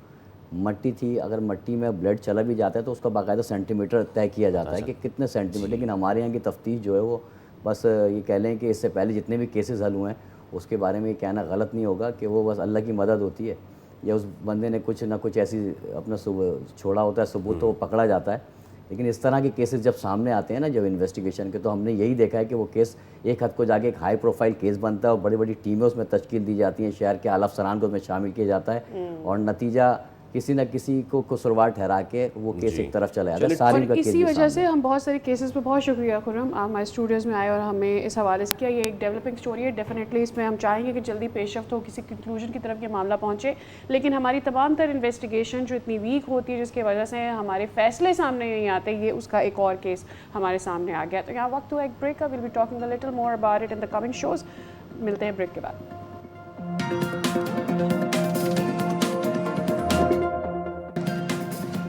मट्टी थी। अगर मट्टी में ब्लड चला भी जाता है तो उसका बाकायदा सेंटीमीटर तय किया जाता है कि कितने सेंटीमीटर। लेकिन हमारे यहाँ की तफ्तीश जो है वो बस ये कह लें कि इससे पहले जितने भी केसेस हल हुए हैं उसके बारे में ये कहना गलत नहीं होगा कि वो बस अल्लाह की मदद होती है, या उस बंदे ने कुछ ना कुछ ऐसी अपना छोड़ा होता है सबूत, तो वो पकड़ा जाता है। लेकिन इस तरह के केसेस जब सामने आते हैं ना, जब इन्वेस्टिगेशन के, तो हमने यही देखा है कि वो केस एक हद को जाके एक हाई प्रोफाइल केस बनता है और बड़ी बड़ी टीमें उसमें तश्कील दी जाती हैं, शहर के आला अफसरान को उसमें शामिल किया जाता है, और नतीजा किसी न किसी को कसूरवार ठहरा के वो केस एक तरफ चला जाता है। सारी
और इसी वजह से हम बहुत सारे केसेस पे, बहुत शुक्रिया खुर्रम, आप हमारे स्टूडियोज़ में आए और हमें इस हवाले से किया। ये एक डेवलपिंग स्टोरी है, डेफिनेटली इसमें हम चाहेंगे कि जल्दी पेशरफ्त हो, किसी कंक्लूजन की तरफ ये मामला पहुँचे। लेकिन हमारी तमाम तर इन्वेस्टिगेशन जो इतनी वीक होती है, जिसकी वजह से हमारे फैसले सामने नहीं आते, ये उसका एक और केस हमारे सामने आ गया। तो यहाँ वक्त हुआ एक ब्रेक का, will be talking a little more about it in the coming shows. मिलते हैं ब्रेक के बाद।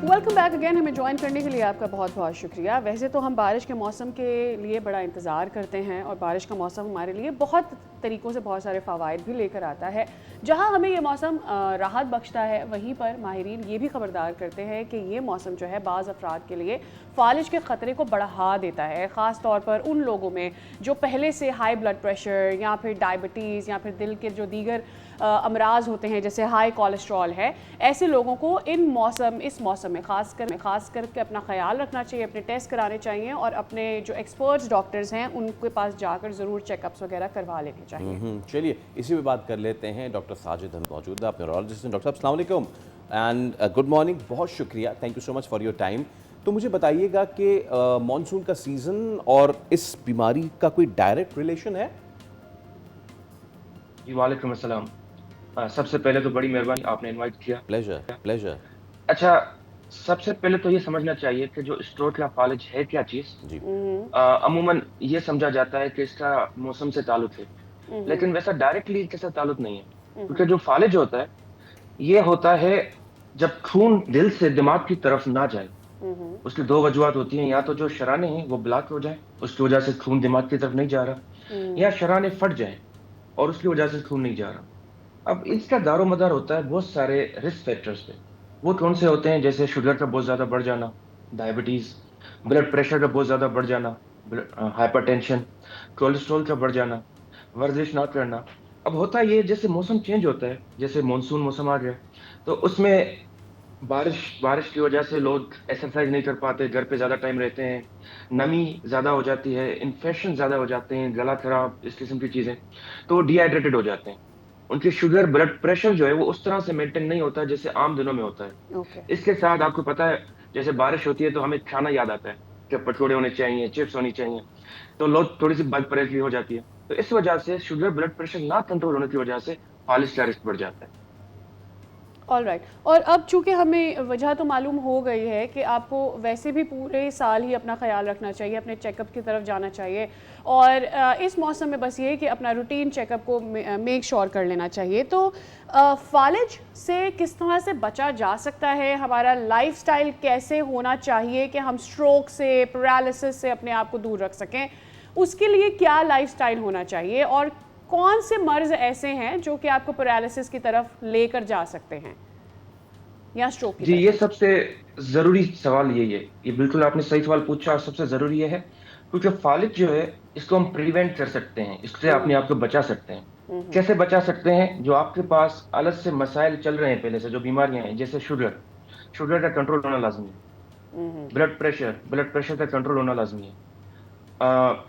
Welcome back again. हमें ज्वाइन करने के लिए आपका बहुत बहुत शुक्रिया। वैसे तो हम बारिश के मौसम के लिए बड़ा इंतज़ार करते हैं, और बारिश का मौसम हमारे लिए बहुत तरीक़ों से बहुत सारे फ़वाइद भी लेकर आता है। जहां हमें ये मौसम राहत बख्शता है, वहीं पर माहिरीन ये भी ख़बरदार करते हैं कि ये मौसम जो है बाज़ अफराद के लिए फ़ालिज के ख़तरे को बढ़ा देता है, ख़ास तौर पर उन लोगों में जो पहले से हाई ब्लड प्रेशर या फिर डायबिटीज़ या फिर दिल के जो दीगर अमराज होते हैं जैसे हाई कोलेस्ट्रॉल है। ऐसे लोगों को इस मौसम में ख़ास करके अपना ख्याल रखना चाहिए, अपने टेस्ट कराने चाहिए, और अपने जो एक्सपर्ट्स डॉक्टर्स हैं उनके पास जाकर ज़रूर चेकअप्स वगैरह करवा लेने चाहिए।
चलिए इसी पे बात कर लेते हैं। डॉक्टर साजिद हम मौजूद है, न्यूरोलॉजिस्ट हैं। डॉक्टर साहब अस्सलाम वालेकुम एंड गुड मॉर्निंग, बहुत शुक्रिया, thank you so much for your time. तो मुझे बताइएगा कि मानसून का सीज़न और इस बीमारी का कोई डायरेक्ट रिलेशन है?
जी वालेकुम अस्सलाम। सबसे पहले तो बड़ी मेहरबानी, आपने इनवाइट किया।
प्लेजर।
अच्छा, सबसे पहले तो ये समझना चाहिए कि जो स्ट्रोक या फालिज है क्या चीज़।
जी।
अमूमन ये समझा जाता है कि इसका मौसम से ताल्लुक है, लेकिन वैसा डायरेक्टली इससे ताल्लुक नहीं है। क्योंकि जो फालिज होता है ये होता है जब खून दिल से दिमाग की तरफ ना जाए। उसकी दो वजूहत होती हैं, या तो जो शराने हैं वो ब्लॉक हो जाए, उसकी वजह से खून दिमाग की तरफ नहीं जा रहा, या शराने फट जाए और उसकी वजह से खून नहीं जा रहा। अब इसका दारोमदार होता है बहुत सारे रिस्क फैक्टर्स पे। वो कौन से होते हैं? जैसे शुगर का बहुत ज़्यादा बढ़ जाना, डायबिटीज़, ब्लड प्रेशर का बहुत ज़्यादा बढ़ जाना, हाइपरटेंशन, कोलेस्ट्रॉल का बढ़ जाना, वर्जिश ना करना। अब होता ये, जैसे मौसम चेंज होता है, जैसे मानसून मौसम आ गया तो उसमें बारिश की वजह से लोग एक्सरसाइज नहीं कर पाते, घर पे ज़्यादा टाइम रहते हैं, नमी ज़्यादा हो जाती है, इन्फेक्शन ज़्यादा हो जाते हैं, गला खराब, इस किस्म की चीज़ें, तो वो डिहाइड्रेटेड हो जाते हैं। उनकी शुगर, ब्लड प्रेशर जो है वो उस तरह से मेंटेन नहीं होता जैसे आम दिनों में होता है। इसके साथ आपको पता है, जैसे बारिश होती है तो हमें खाना याद आता है कि पकौड़े होने चाहिए, चिप्स होनी चाहिए, तो लोग थोड़ी सी बदपरहेज़ी हो जाती है। तो इस वजह से शुगर, ब्लड प्रेशर ना कंट्रोल होने की वजह से फालिज का रिस्क बढ़ जाता है।
ऑलराइट। और अब चूंकि हमें वजह तो मालूम हो गई है कि आपको वैसे भी पूरे साल ही अपना ख्याल रखना चाहिए, अपने चेकअप की तरफ जाना चाहिए, और इस मौसम में बस ये कि अपना रूटीन चेकअप को मेक श्योर कर लेना चाहिए। तो फालिज से किस तरह से बचा जा सकता है? हमारा लाइफस्टाइल कैसे होना चाहिए कि हम स्ट्रोक से, पैरालिसिस से अपने आप को दूर रख सकें? उसके लिए क्या लाइफस्टाइल होना चाहिए, और कौन से मर्ज ऐसे हैं जो कि आपको पैरालिसिस की तरफ लेकर जा सकते हैं या स्ट्रोक की
जी,
तरफ?
ये सबसे ज़रूरी सवाल यही है। ये बिल्कुल आपने सही सवाल पूछा, और सबसे ज़रूरी ये है क्योंकि फालिज जो है इसको हम प्रिवेंट कर सकते हैं, इससे अपने आप को बचा सकते हैं। कैसे बचा सकते हैं? जो आपके पास अलग से मसाइल चल रहे हैं पहले से, जो बीमारियां हैं, जैसे शुगर का कंट्रोल होना लाजमी है, ब्लड प्रेशर का कंट्रोल होना लाजमी है,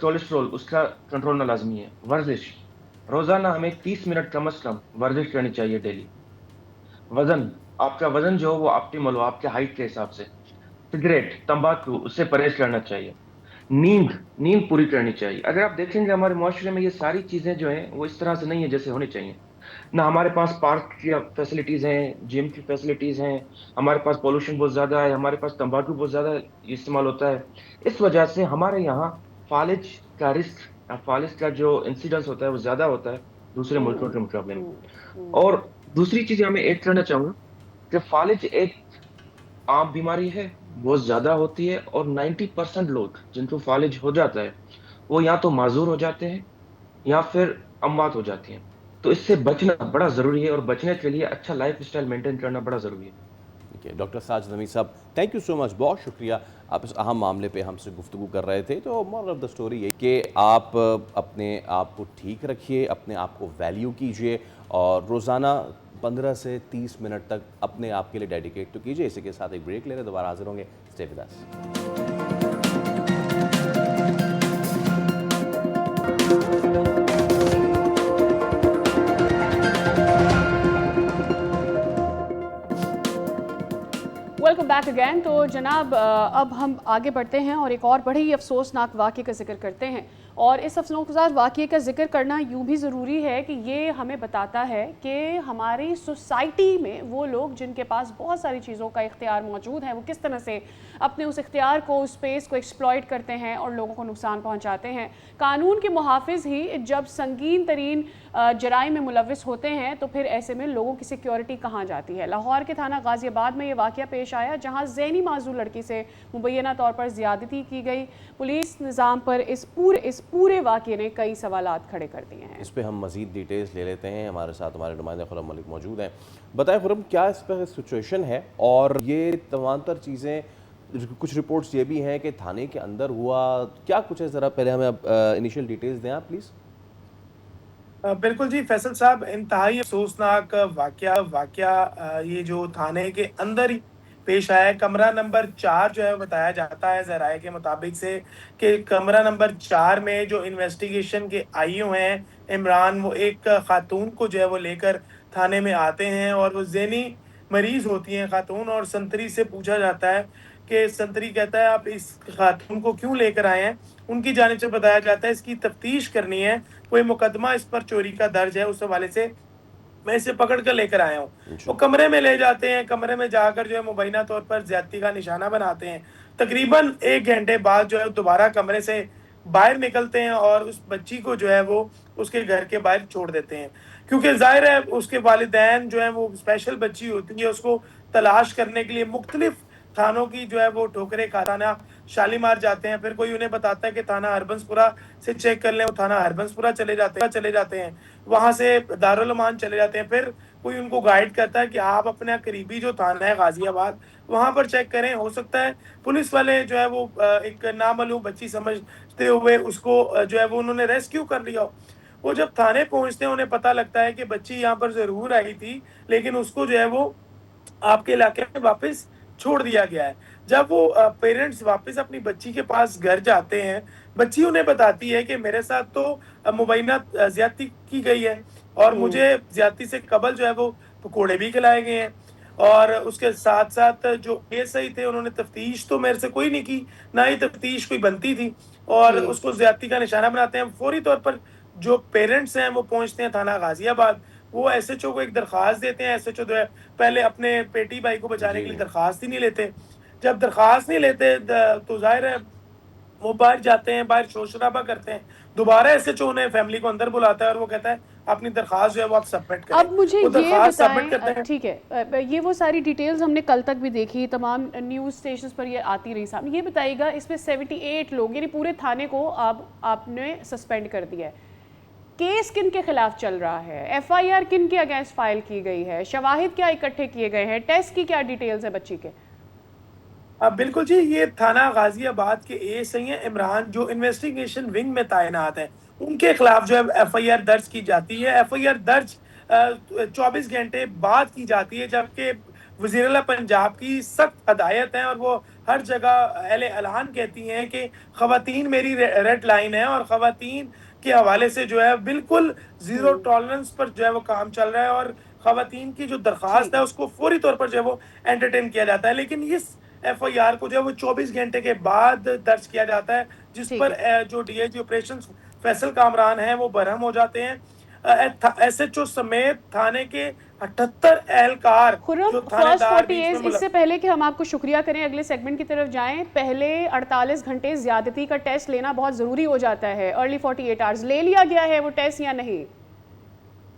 कोलेस्ट्रॉल उसका कंट्रोल होना लाजमी है, वर्जिश, रोजाना हमें 30 मिनट कम से कम वर्जिश करनी चाहिए डेली। वजन, आपका वजन जो हो वो ऑप्टिमल हो आपके हाइट के हिसाब से। सिगरेट, तंबाकू, उससे परहेज करना चाहिए। नींद पूरी करनी चाहिए। अगर आप देखेंगे हमारे मुआशरे में ये सारी चीजें जो हैं वो इस तरह से नहीं है जैसे होनी चाहिए। ना हमारे पास पार्क की फैसिलिटीज हैं, जिम की फैसिलिटीज हैं, हमारे पास पोल्यूशन बहुत ज्यादा है, हमारे पास तंबाकू बहुत ज्यादा इस्तेमाल होता है। इस वजह से हमारे यहाँ फालिज का रिस्क, फालिज का जो इंसिडेंस होता है वो ज्यादा होता है दूसरे मुल्कों के मुकाबले में। और दूसरी चीज मैं ऐड करना चाहूंगा कि फालिज एक आम बीमारी है, बहुत ज्यादा होती है, और 90% लोग जिनको फालिज हो जाता है वो या तो माजूर हो जाते हैं या फिर अमवात हो जाती हैं। तो इससे बचना बड़ा जरूरी है, और बचने के लिए अच्छा लाइफ स्टाइल मेंटेन करना बड़ा जरूरी है।
ठीक है डॉक्टर साजिद नमी साहब, थैंक यू सो मच, बहुत शुक्रिया। आप इस अहम मामले पे हमसे गुफ्तगू कर रहे थे। तो मोरल ऑफ द स्टोरी ये कि आप अपने आप को ठीक रखिए, अपने आप को वैल्यू कीजिए और रोज़ाना 15 से 30 मिनट तक अपने आप के लिए डेडिकेट तो कीजिए। इसी के साथ एक ब्रेक ले रहे, दोबारा हाजिर होंगे। Stay with us.
Welcome back again. तो जनाब अब हम आगे बढ़ते हैं और एक और बड़े ही अफसोसनाक वाक़े का जिक्र करते हैं। और इस अफसोसनाक वाक़े का जिक्र करना यूँ भी ज़रूरी है कि ये हमें बताता है कि हमारी सोसाइटी में वो लोग जिनके पास बहुत सारी चीज़ों का इख्तियार मौजूद है वो किस तरह से अपने उस इख्तियार को, उस स्पेस को एक्सप्लॉइट करते हैं और लोगों को नुकसान पहुँचाते हैं। कानून के मुहाफ़िज़ ही जब संगीन तरीन जराइम में मुलविस होते हैं तो फिर ऐसे में लोगों की सिक्योरिटी कहाँ जाती है। लाहौर के थाना गाज़ियाबाद में ये वाक़या पेश आया जहाँ ज़हनी माजूर लड़की से मुबैना तौर पर ज़्यादती की गई। पुलिस निज़ाम पर इस पूरे वाक़े ने कई सवालात खड़े कर दिए हैं।
इस पे हम मज़ीद डिटेल्स ले लेते हैं। हमारे साथ हमारे नुमाइंदा खुर्रम मलिक मौजूद हैं। बताएं खुर्रम, क्या इस पर सिचुएशन है और ये तमाम तर चीज़ें, कुछ रिपोर्ट्स ये भी हैं कि थाने के अंदर हुआ, क्या कुछ है, ज़रा पहले हमें इनिशियल डिटेल्स दें आप प्लीज़।
बिल्कुल जी फैसल साहब, इंतहाई अफसोसनाक वाक़या ये जो थाने के अंदर ही पेश आया है। कमरा नंबर 4 जो है बताया जाता है ज़राए के मुताबिक से कि कमरा नंबर 4 में जो इन्वेस्टिगेशन के आईओ हैं इमरान, वो एक खातून को जो है वो लेकर थाने में आते हैं और वो ज़हनी मरीज़ होती हैं खातून। और संतरी से पूछा जाता है कि संतरी कहता है आप इस खातून को क्यों लेकर आए हैं। उनकी जानिब से बताया जाता है इसकी तफ्तीश करनी है, कोई मुकदमा इस पर चोरी का दर्ज है, उस हवाले से मैं इसे पकड़ कर लेकर आया हूँ। वो कमरे में ले जाते हैं, कमरे में जाकर जो है मुबैना तौर पर ज्यादती का निशाना बनाते हैं। तकरीबन 1 घंटे बाद जो है दोबारा कमरे से बाहर निकलते हैं और उस बच्ची को जो है वो उसके घर के बाहर छोड़ देते हैं, क्योंकि जाहिर है उसके वालिदैन जो है वो स्पेशल बच्ची होती है, उसको तलाश करने के लिए मुख्तलिफ थानों की जो है वो ठोकरें खा, थाना शालीमार जाते हैं, फिर कोई उन्हें बताता है कि थाना हरबंसपुरा से चेक कर लें, वो थाना हरबंसपुरा चले जाते हैं, वहां से दारुल अमान चले जाते हैं, फिर कोई उनको गाइड करता है कि आप अपना करीबी जो थाना है गाजियाबाद वहां पर चेक करें। हो सकता है पुलिस वाले जो है वो एक नामालूम बच्ची समझते हुए उसको जो है वो उन्होंने रेस्क्यू कर लिया हो। वो जब थाने पहुंचते हैं उन्हें पता लगता है कि बच्ची यहाँ पर जरूर आई थी, लेकिन उसको जो है वो आपके इलाके में वापस छोड़ दिया गया है। जब वो पेरेंट्स वापस अपनी बच्ची के पास घर जाते हैं, बच्ची उन्हें बताती है कि मेरे साथ तो मुबैना ज्यादती की गई है और मुझे ज्यादती से कबल जो है वो पकौड़े भी खिलाए गए हैं, और उसके साथ साथ जो एएसआई थे उन्होंने तफ्तीश तो मेरे से कोई नहीं की, ना ही तफ्तीश कोई बनती थी, और उसको ज्यादती का निशाना बनाते हैं। फौरी तौर पर जो पेरेंट्स हैं वो पहुंचते हैं थाना गाजियाबाद, वो एसएचओ को एक दरख्वास्त देते हैं। एसएचओ जो है पहले अपने पेटी भाई को बचाने के लिए दरख्वास्त ही नहीं लेते। जब दरख्वास्त नहीं लेते तो जाहिर है वो बाहर जाते हैं, बाहर शोर शराबा करते हैं। दोबारा एसएचओ ने फैमिली को अंदर बुलाता है और वो कहता है अपनी दरख्वास्त जो है वो आप सबमिट करें।
अब मुझे ये
बताएं,
ठीक है, ये वो सारी डिटेल्स हमने कल तक भी देखी, तमाम न्यूज़ स्टेशंस पर ये आती रही सामने। ये बताइएगा इसमें 78 लोग यानी पूरे थाने को आपने सस्पेंड कर दिया है, केस किन के खिलाफ चल रहा है, एफआईआर किन के अगेंस्ट फाइल की गई है, शवाहिद क्या इकट्ठे किए गए हैं, टेस्ट की क्या डिटेल्स है बच्ची के?
बिल्कुल जी, ये थाना गाजियाबाद के एएसआई हैं इमरान, जो इन्वेस्टिगेशन विंग में तैनात है, उनके खिलाफ जो है एफआईआर दर्ज की जाती है। एफआईआर दर्ज 24 घंटे बाद की जाती है, जबकि वज़ीर-ए-आला पंजाब की सख्त हदायत है और वो हर जगह अहले ऐलान कहती हैं कि ख़वातीन मेरी रेड लाइन है और ख़वातीन के हवाले से जो है बिल्कुल जीरो टॉलरेंस पर जो है वो काम चल रहा है, और ख़वातीन की जो दरख्वास्त है उसको फौरी तौर पर जो है वो एंटरटेन किया जाता है। लेकिन इस एफआईआर को जो है वो 24 घंटे के बाद दर्ज किया जाता है, जिस पर जो डीआईजी ऑपरेशन फैसल कामरान हैं वो बरहम हो जाते हैं। एसएचओ समेत थाने के 78 एहलकार जो थानेदार,
इससे पहले कि हम आपको शुक्रिया करें, अगले सेगमेंट की तरफ जाएं, पहले 48 घंटे ज्यादती का टेस्ट लेना बहुत ज़रूरी हो जाता है। अर्ली 48 आवर्स ले लिया गया है वो टेस्ट या नहीं?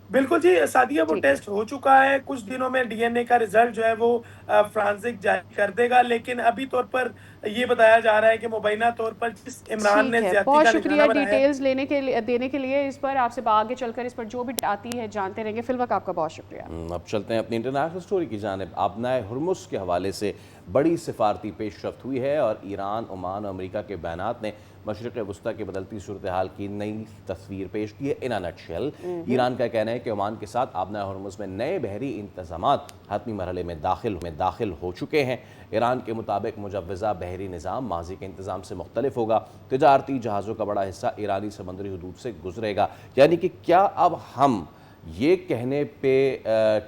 बिल्कुल जी सादिया, वो
जी
टेस्ट हो चुका है। कुछ दिनों में डीएनए का रिजल्ट जो है वो फ्रांसिक जारी कर देगा, लेकिन अभी तौर पर ये बताया जा रहा है कि मुबैना तौर पर जिस इमरान
ठीक
ने
है,
ज्यादती
बहुत
का
शुक्रिया
निशाना बनाया है।
डिटेल्स लेने के लिए देने के लिए इस पर। आपसे आगे चलकर इस पर जो भी आती है जानते रहेंगे। फिलवक आपका बहुत शुक्रिया।
अब चलते हैं अपनी इंटरनेशनल स्टोरी की जानिब। आबनाए हुर्मुस के हवाले से बड़ी सिफारती पेशरफ्त हुई है और ईरान, ओमान और अमरीका के बयानात ने मशरक़ वस्ती की बदलती सूरत हाल की नई तस्वीर पेश की है। इन अ नटशेल ईरान का कहना है कि ओमान के साथ आबनाए हुर्मुस में नए बहरी इंतजामात हतमी मरहले में दाखिल हो चुके हैं। ईरान के मुताबिक मुजव्वज़ा बहरी निज़ाम माजी के इंतज़ाम से मुख्तलिफ होगा। तजारती जहाज़ों का बड़ा हिस्सा ईरानी समंदरी हदूद से गुजरेगा। यानी कि क्या अब हम ये कहने पे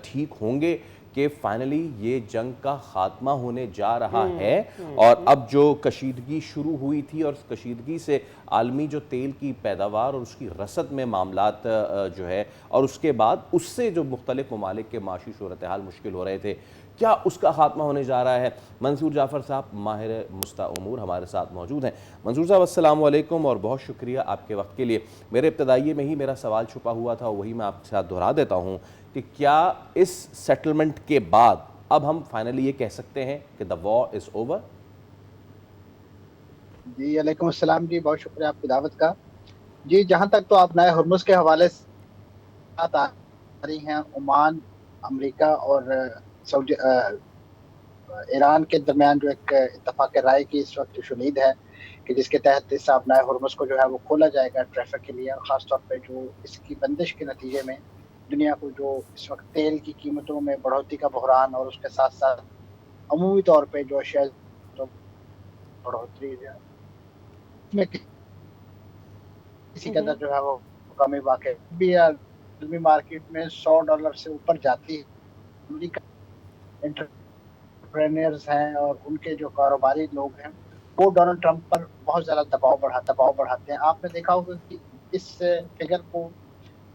ठीक होंगे कि फाइनली ये जंग का खात्मा होने जा रहा है और अब जो कशीदगी शुरू हुई थी और कशीदगी से आलमी जो तेल की पैदावार और उसकी रसद में मामलात जो है और उसके बाद उससे जो मुख्तलिफ ममालिक के माशी सूरत हाल मुश्किल हो रहे थे, क्या उसका खात्मा होने जा रहा है? मंसूर जाफ़र साहब माहिर मुस्ता उमूर हमारे साथ मौजूद हैं। मंसूर साहब अस्सलाम वालेकुम और बहुत शुक्रिया आपके वक्त के लिए। मेरे इब्तदाई में ही मेरा सवाल छुपा हुआ था, वही मैं आपके साथ दोहरा देता हूँ कि क्या इस सेटलमेंट के बाद अब हम फाइनली ये कह सकते हैं कि द वॉर इज़ ओवर?
जी वालेकुम अस्सलाम जी, बहुत शुक्रिया आपकी दावत का। जी, जहाँ तक तो आप नए हुर्मुज़ के हवाले से बात आ रही हैं, ओमान, अमेरिका और सऊदी ईरान के दरमियान जो एक इत्तफ़ाक़ राय की इस वक्त शुनीद है कि जिसके तहत इस अपनाए हुर्मुज़ को जो है वो खोला जाएगा ट्रैफ़िक के लिए, और ख़ास तौर पे जो इसकी बंदिश के नतीजे में दुनिया को जो इस वक्त तेल की कीमतों में बढ़ोतरी का बहरान और उसके साथ-साथ अमूमी तौर पे जो अशिया तो बढ़ोतरी जो है उसमें किसी कदर जो है वो कमी वाक़ई भी आलमी मार्केट में $100 से ऊपर जाती है। अमेरिका एंटरप्रेन्योर्स हैं और उनके जो कारोबारी लोग हैं, वो डोनाल्ड ट्रंप पर बहुत ज़्यादा दबाव बढ़ाते हैं। आपने देखा होगा कि इस फिगर को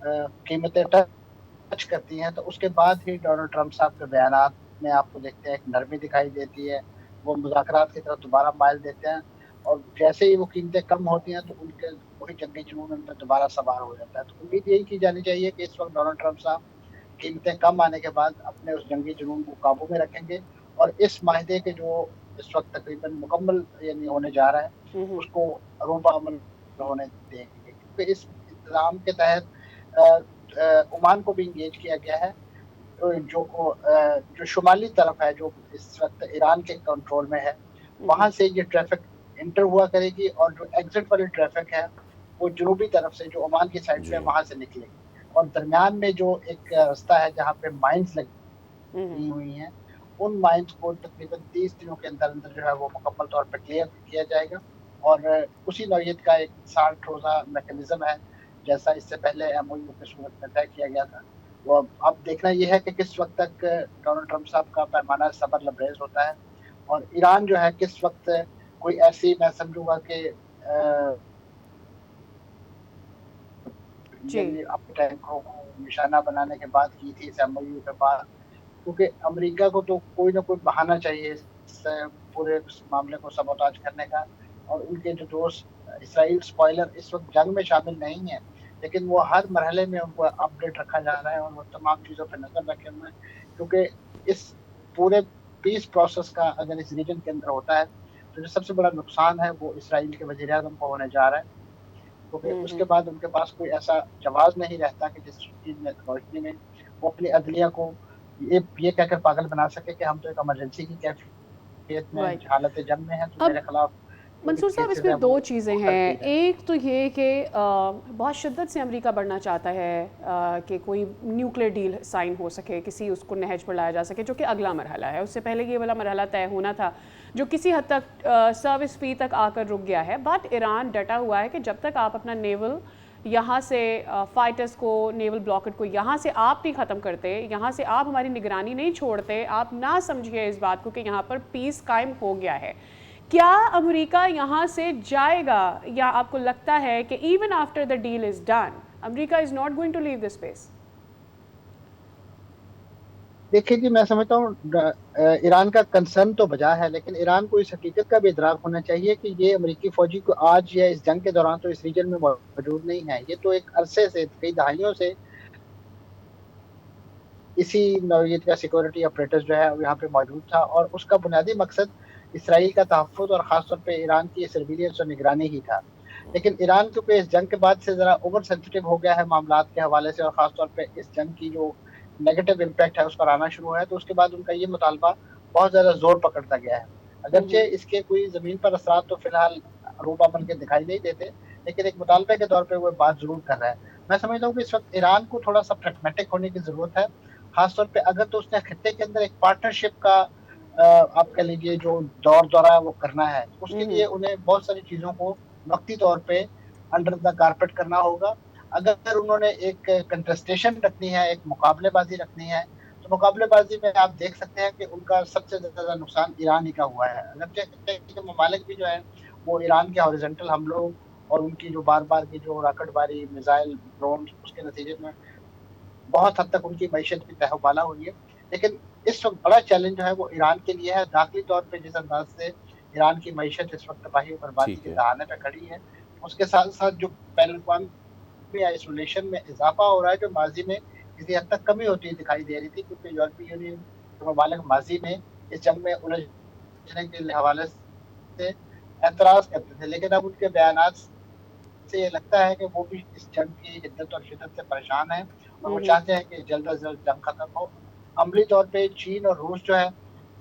कीमतें टच करती हैं, तो उसके बाद ही डोनाल्ड ट्रंप साहब के बयानात में आपको देखते हैं एक नरमी दिखाई देती है। वो मुज़ाकरात की तरफ दोबारा माइल देते हैं और जैसे ही वो कीमतें कम होती हैं, तो उनके वही जंगी जुनून उन पे दोबारा सवार हो जाता है। तो उम्मीद यही की जानी चाहिए कि इस वक्त डोनाल्ड ट्रंप साहब कीमतें कम आने के बाद अपने उस जंगी जुनून को काबू में रखेंगे और इस माहदे के जो इस वक्त तकरीबन मुकम्मल यानी होने जा रहा है, उसको रोबा अमल होने देंगे। क्योंकि इस इंतज़ाम के तहत ओमान को भी इंगेज किया गया है, जो शुमाली तरफ है, जो इस वक्त ईरान के कंट्रोल में है, वहाँ से ये ट्रैफ़िक एंटर हुआ करेगी और जो एग्ज़िट वाली ट्रैफ़िक है, वो जनूबी तरफ से जो ओमान की साइड से वहाँ से निकलेगी। और दरमियान में जो एक रास्ता है जहाँ पे माइन्स लगी हुई हैं, उन माइन्स को तकरीबन 30 दिनों के अंदर जो है वो मुकम्मल तौर पे क्लियर किया जाएगा और उसी नौइयत का एक 60 रोज़ा मैकेनिज़्म है, जैसा इससे पहले एमओयू की सूरत में तय किया गया था। वो अब देखना ये है कि किस वक़्त तक डोनाल्ड ट्रंप साहब का पैमाना सब्र लबरेज़ होता है और ईरान जो है किस वक़्त कोई ऐसी, मैं समझूँगा कि ये अपने टैंकों को निशाना बनाने के बाद की थी इस एमओयू के बाद, क्योंकि अमेरिका को तो कोई ना कोई बहाना चाहिए इस पूरे मामले को सबोटाज करने का। और उनके जो दोस्त इसराइल स्पॉइलर इस वक्त जंग में शामिल नहीं है, लेकिन वो हर मरहले में उनको अपडेट रखा जा रहा है और वो तमाम चीज़ों पर नज़र रखे हुए हैं, क्योंकि इस पूरे पीस प्रोसेस का अगर इस रीजन के अंदर होता है, तो जो सबसे बड़ा नुकसान है वो इसराइल के वज़ीर-ए-आज़म को होने जा रहा है, क्योंकि उसके बाद उनके पास कोई ऐसा जवाज़ नहीं रहता कि जिस चीज़ में रोशनी में वो अपनी अदलिया को ये कहकर पागल बना सके कि हम तो एक इमरजेंसी की कैफियत में हालत जंग में हैं, तो मेरे खिलाफ
मंसूर साहब इसमें दो चीज़ें हैं। एक तो ये कि बहुत शिद्दत से अमेरिका बढ़ना चाहता है कि कोई न्यूक्लियर डील साइन हो सके, किसी उसको नहज पर लाया जा सके, जो कि अगला मरहला है। उससे पहले ये वाला मरहला तय होना था, जो किसी हद तक सर्विस फ़ी तक आकर रुक गया है। बट ईरान डटा हुआ है कि जब तक आप अपना नेवल यहाँ से फाइटर्स को, नेवल ब्लॉकेट को यहाँ से आप नहीं ख़त्म करते, यहाँ से आप हमारी निगरानी नहीं छोड़ते, आप ना समझिए इस बात को कि यहाँ पर पीस कायम हो गया है। क्या अमेरिका यहाँ से जाएगा, या आपको लगता है कि even after the deal is done America is not going to leave this space?
देखिए जी, मैं समझता हूँ ईरान का कंसर्न तो बजा है, लेकिन ईरान को इस हकीकत का भी इदराक होना चाहिए कि ये अमेरिकी फौजी को आज या इस जंग के दौरान तो इस रीजन में मौजूद नहीं है। ये तो एक अरसे से, कई दहाइयों से इसी नौईयत का सिक्योरिटी ऑपरेटर्स जो है यहाँ पे मौजूद था, और उसका बुनियादी मकसद इसराइल का तहफ़्फ़ुज़ और ख़ासतौर पे ईरान की सर्विलेंस और निगरानी ही था। लेकिन ईरान क्योंकि इस जंग के बाद से ज़रा ओवर सेंसिटिव हो गया है मामलात के हवाले से, और ख़ासतौर पे इस जंग की जो नेगेटिव इम्पैक्ट है उस पर आना शुरू है, तो उसके बाद उनका ये मुतालबा बहुत ज़्यादा ज़ोर पकड़ता गया है। अगरचे इसके कोई ज़मीन पर असरात तो फ़िलहाल रूबा बन के दिखाई नहीं देते, लेकिन एक मुतालबे के तौर पे वो बात ज़रूर कर रहा है। मैं समझता हूँ कि इस वक़्त ईरान को थोड़ा-सा प्रैग्मैटिक होने की ज़रूरत है। ख़ास तौर पे अगर तो उसने खित्ते के अंदर एक पार्टनरशिप का आप कह लीजिए जो दौर-दौरा है वो करना है, तो उसके लिए उन्हें बहुत सारी चीज़ों को वक़्ती तौर पे अंडर द कारपेट करना होगा। अगर उन्होंने एक कंटेस्टेशन रखनी है, एक मुकाबलेबाज़ी रखनी है, तो मुकाबलेबाज़ी में आप देख सकते हैं कि उनका सबसे ज़्यादा नुकसान ईरान ही का हुआ है। अगरचे खित्ते के ममालिक भी जो हैं, वो ईरान के हॉरिज़ॉन्टल हमलों और उनकी जो बार-बार की जो रॉकेटबारी, मिसाइल, ड्रोन, उसके नतीजे में बहुत हद तक उनकी मईशत भी तहवाला हुई है। लेकिन इस वक़्त बड़ा चैलेंज जो है वो ईरान के लिए है। दाख़िली तौर पे जिस अंदाज़ से ईरान की मईशत इस वक़्त तबाही और बर्बादी
ठीक
के
है।
दहाने पे खड़ी है, उसके साथ-साथ जो बैन-अल-अक़वामी आइसोलेशन में इज़ाफ़ा हो रहा है, जो माज़ी में किसी हद तक कमी होती दिखाई दे रही थी, क्योंकि यूरोपीय यूनियन के ममालिक माज़ी में इस जंग में उलझने के हवाले से एतराज़ करते थे। लेकिन अब उनके बयानात से ये लगता है कि वो भी इस जंग की हिद्दत और शिद्दत से परेशान हैं, और वो चाहते हैं कि जल्द अज़ जल्द जंग खत्म हो। अमली तौर पे चीन और रूस जो है,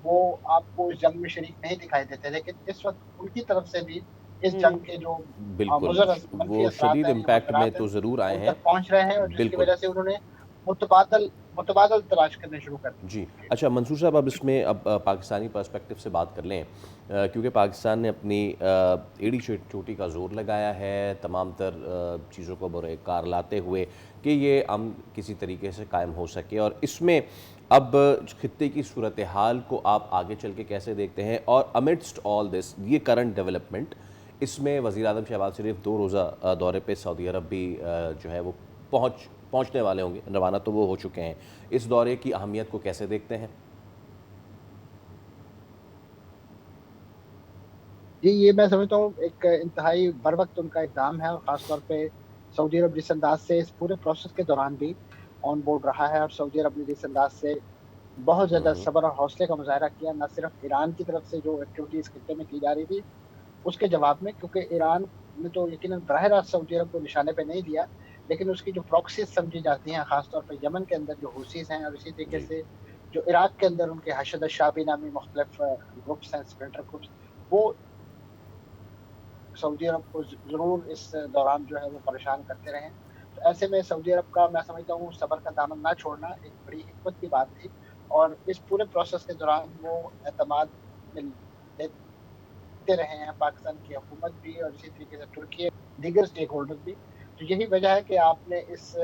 वो आपको इस जंग में शरीक नहीं दिखाई देते, लेकिन इस वक़्त उनकी तरफ से भी इस जंग के जो
बिल्कुल,
मुज़र मनफ़ी
वो
असरात
शदीद
हैं या
इम्पैक्ट में
मुज़रात हैं,
तो ज़रूर आए
उन
हैं।
तक पहुँच रहे हैं, और जिसकी
बिल्कुल।
वजह से उन्होंने मुतबादल मुतबादल तलाश करने शुरू कर दिए।
जी। अच्छा मंसूर साहब, अब इसमें पाकिस्तानी पर्सपेक्टिव से बात कर लें, क्योंकि पाकिस्तान ने अपनी एड़ी चोटी का ज़ोर लगाया है तमाम तर चीज़ों को बरोकार लाते हुए कि ये अमन किसी तरीके से कायम हो सके, और इसमें अब खित्ते की सूरत हाल को आप आगे चल के कैसे देखते हैं? और अमिडस्ट ऑल दिस, ये करंट डेवलपमेंट, इसमें वज़ीर आज़म शहबाज शरीफ 2 रोज़ा दौरे पे सऊदी अरब भी जो है वो पहुँचने वाले होंगे, रवाना तो वो हो चुके हैं। इस दौरे की अहमियत को कैसे देखते हैं?
जी, ये मैं समझता हूँ एक इंतहाई बरवक़्त उनका इक़दाम है, और ख़ास तौर पे सऊदी अरब जिस अंदाज़ से इस पूरे प्रोसेस के दौरान भी ऑन बोर्ड रहा है, और सऊदी अरब ने जिस अंदाज़ से बहुत ज़्यादा सब्र और हौसले का मुज़ाहिरा किया, ना सिर्फ़ ईरान की तरफ से जो एक्टिविटीज़ खित्ते में की जा रही थी, उसके जवाब में, क्योंकि ईरान ने तो यकीनन बराह रास्त सऊदी अरब को निशाने पे नहीं दिया, लेकिन उसकी जो प्रॉक्सीज़ समझी जाती हैं, ख़ास तौर पे यमन के अंदर जो हूसीज़ हैं, और इसी तरीके
जी।
से जो इराक के अंदर उनके हशद अश-शाबी नामी मुख्तलिफ़ ग्रुप्स हैं, स्प्लिंटर ग्रुप्स, वो सऊदी अरब को ज़रूर इस दौरान जो है वो परेशान करते रहे। तो ऐसे में सऊदी अरब का मैं समझता हूँ सब्र का दामन ना छोड़ना एक बड़ी हिकमत की बात थी, और इस पूरे प्रोसेस के दौरान वो एतमाद में लेते रहे हैं, पाकिस्तान की हुकूमत भी और इसी तरीके से तुर्की, दीगर स्टेक होल्डर्स भी। तो यही वजह है कि आपने इस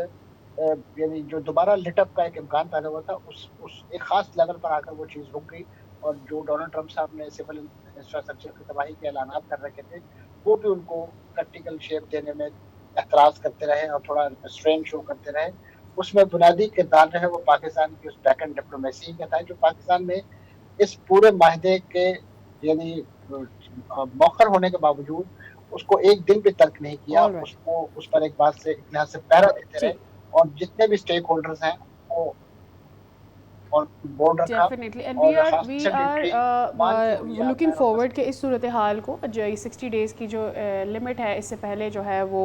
यानी जो दोबारा लिट अप का एक इम्कान पैदा हुआ था, उस एक ख़ास लेवल पर आकर वो चीज़ रुक गई, और जो डोनाल्ड ट्रंप साहब ने सिविल इंफ्रास्ट्रक्चर की तबाही के ऐलानात कर रखे थे, वो भी उनको प्रैक्टिकल शेप देने में एतराज़ करते रहे और थोड़ा रिस्ट्रेंट शो करते रहे। उसमें बुनियादी किरदार जो है वो पाकिस्तान की उस बैक एंड डिप्लोमेसी का था, जो पाकिस्तान ने इस पूरे माहदे के यानी मौखर होने के बावजूद उसको एक दिन भी तर्क नहीं किया,
ऑलराइट।
उसको उस पर एक बात से एक लिहाज से पहरा देते रहे,
जी।
और जितने भी स्टेक होल्डर्स हैं वो ऑन बोर्ड रखा,
डेफिनेटली, एंड
और
वी
खास
आर
मान के हुई आप
लुकिंग
मैं
फॉरवर्ड कि इस सूरत हाल को, जो ये 60 डेज़ की जो लिमिट है, इससे पहले जो है वो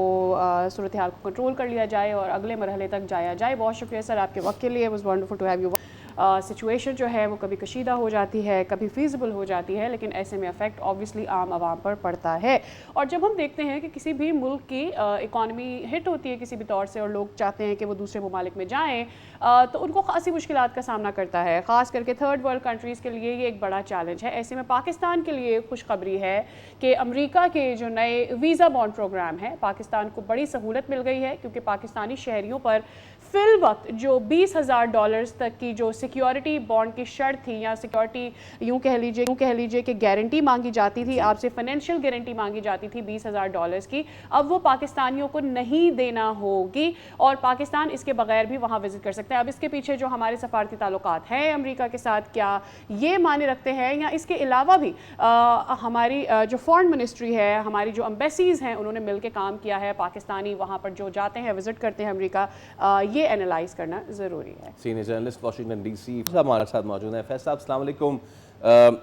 सूरत हाल को कंट्रोल कर लिया जाए और अगले मरहले तक जाया जाए। बहुत शुक्रिया सर आपके वक्त के लिए, it was wonderful to have you. Situation जो है वो कभी कशीदा हो जाती है, कभी फीजिबल हो जाती है, लेकिन ऐसे में अफेक्ट ऑब्वियसली आम आवाम पर पड़ता है। और जब हम देखते हैं कि किसी भी मुल्क की इकॉनमी हिट होती है किसी भी तौर से, और लोग चाहते हैं कि वो दूसरे ममालिक में जाएं, तो उनको खासी मुश्किलात का सामना करता है। ख़ास करके थर्ड वर्ल्ड कंट्रीज़ के लिए ये एक बड़ा चैलेंज है। ऐसे में पाकिस्तान के लिए खुशखबरी है कि अमेरिका के जो नए वीज़ा बॉन्ड प्रोग्राम है, पाकिस्तान को बड़ी सहूलत मिल गई है, क्योंकि पाकिस्तानी शहरियों पर फिल वक्त जो $20,000 तक की जो सिक्योरिटी बॉन्ड की शर्त थी, या सिक्योरिटी यूँ कह लीजिए कि गारंटी मांगी जाती थी, आपसे फाइनेंशियल गारंटी मांगी जाती थी $20,000 की, अब वो पाकिस्तानियों को नहीं देना होगी, और पाकिस्तान इसके बगैर भी वहाँ विजिट कर सकते हैं। अब इसके पीछे जो हमारे सफारती ताल्लुकात हैं अमेरिका के साथ, क्या ये माने रखते हैं, या इसके अलावा भी हमारी जो फॉरेन मिनिस्ट्री है, हमारी जो एम्बेसीज़ हैं, उन्होंने मिल के काम किया है, पाकिस्तानी वहाँ पर जो जाते हैं विजिट करते हैं अमेरिका, ये एनालाइज करना ज़रूरी है।
सीनियर जर्नलिस्ट वाशिंगटन डीसी हमारे साथ मौजूद हैं। फैज साहब अस्सलाम वालेकुम।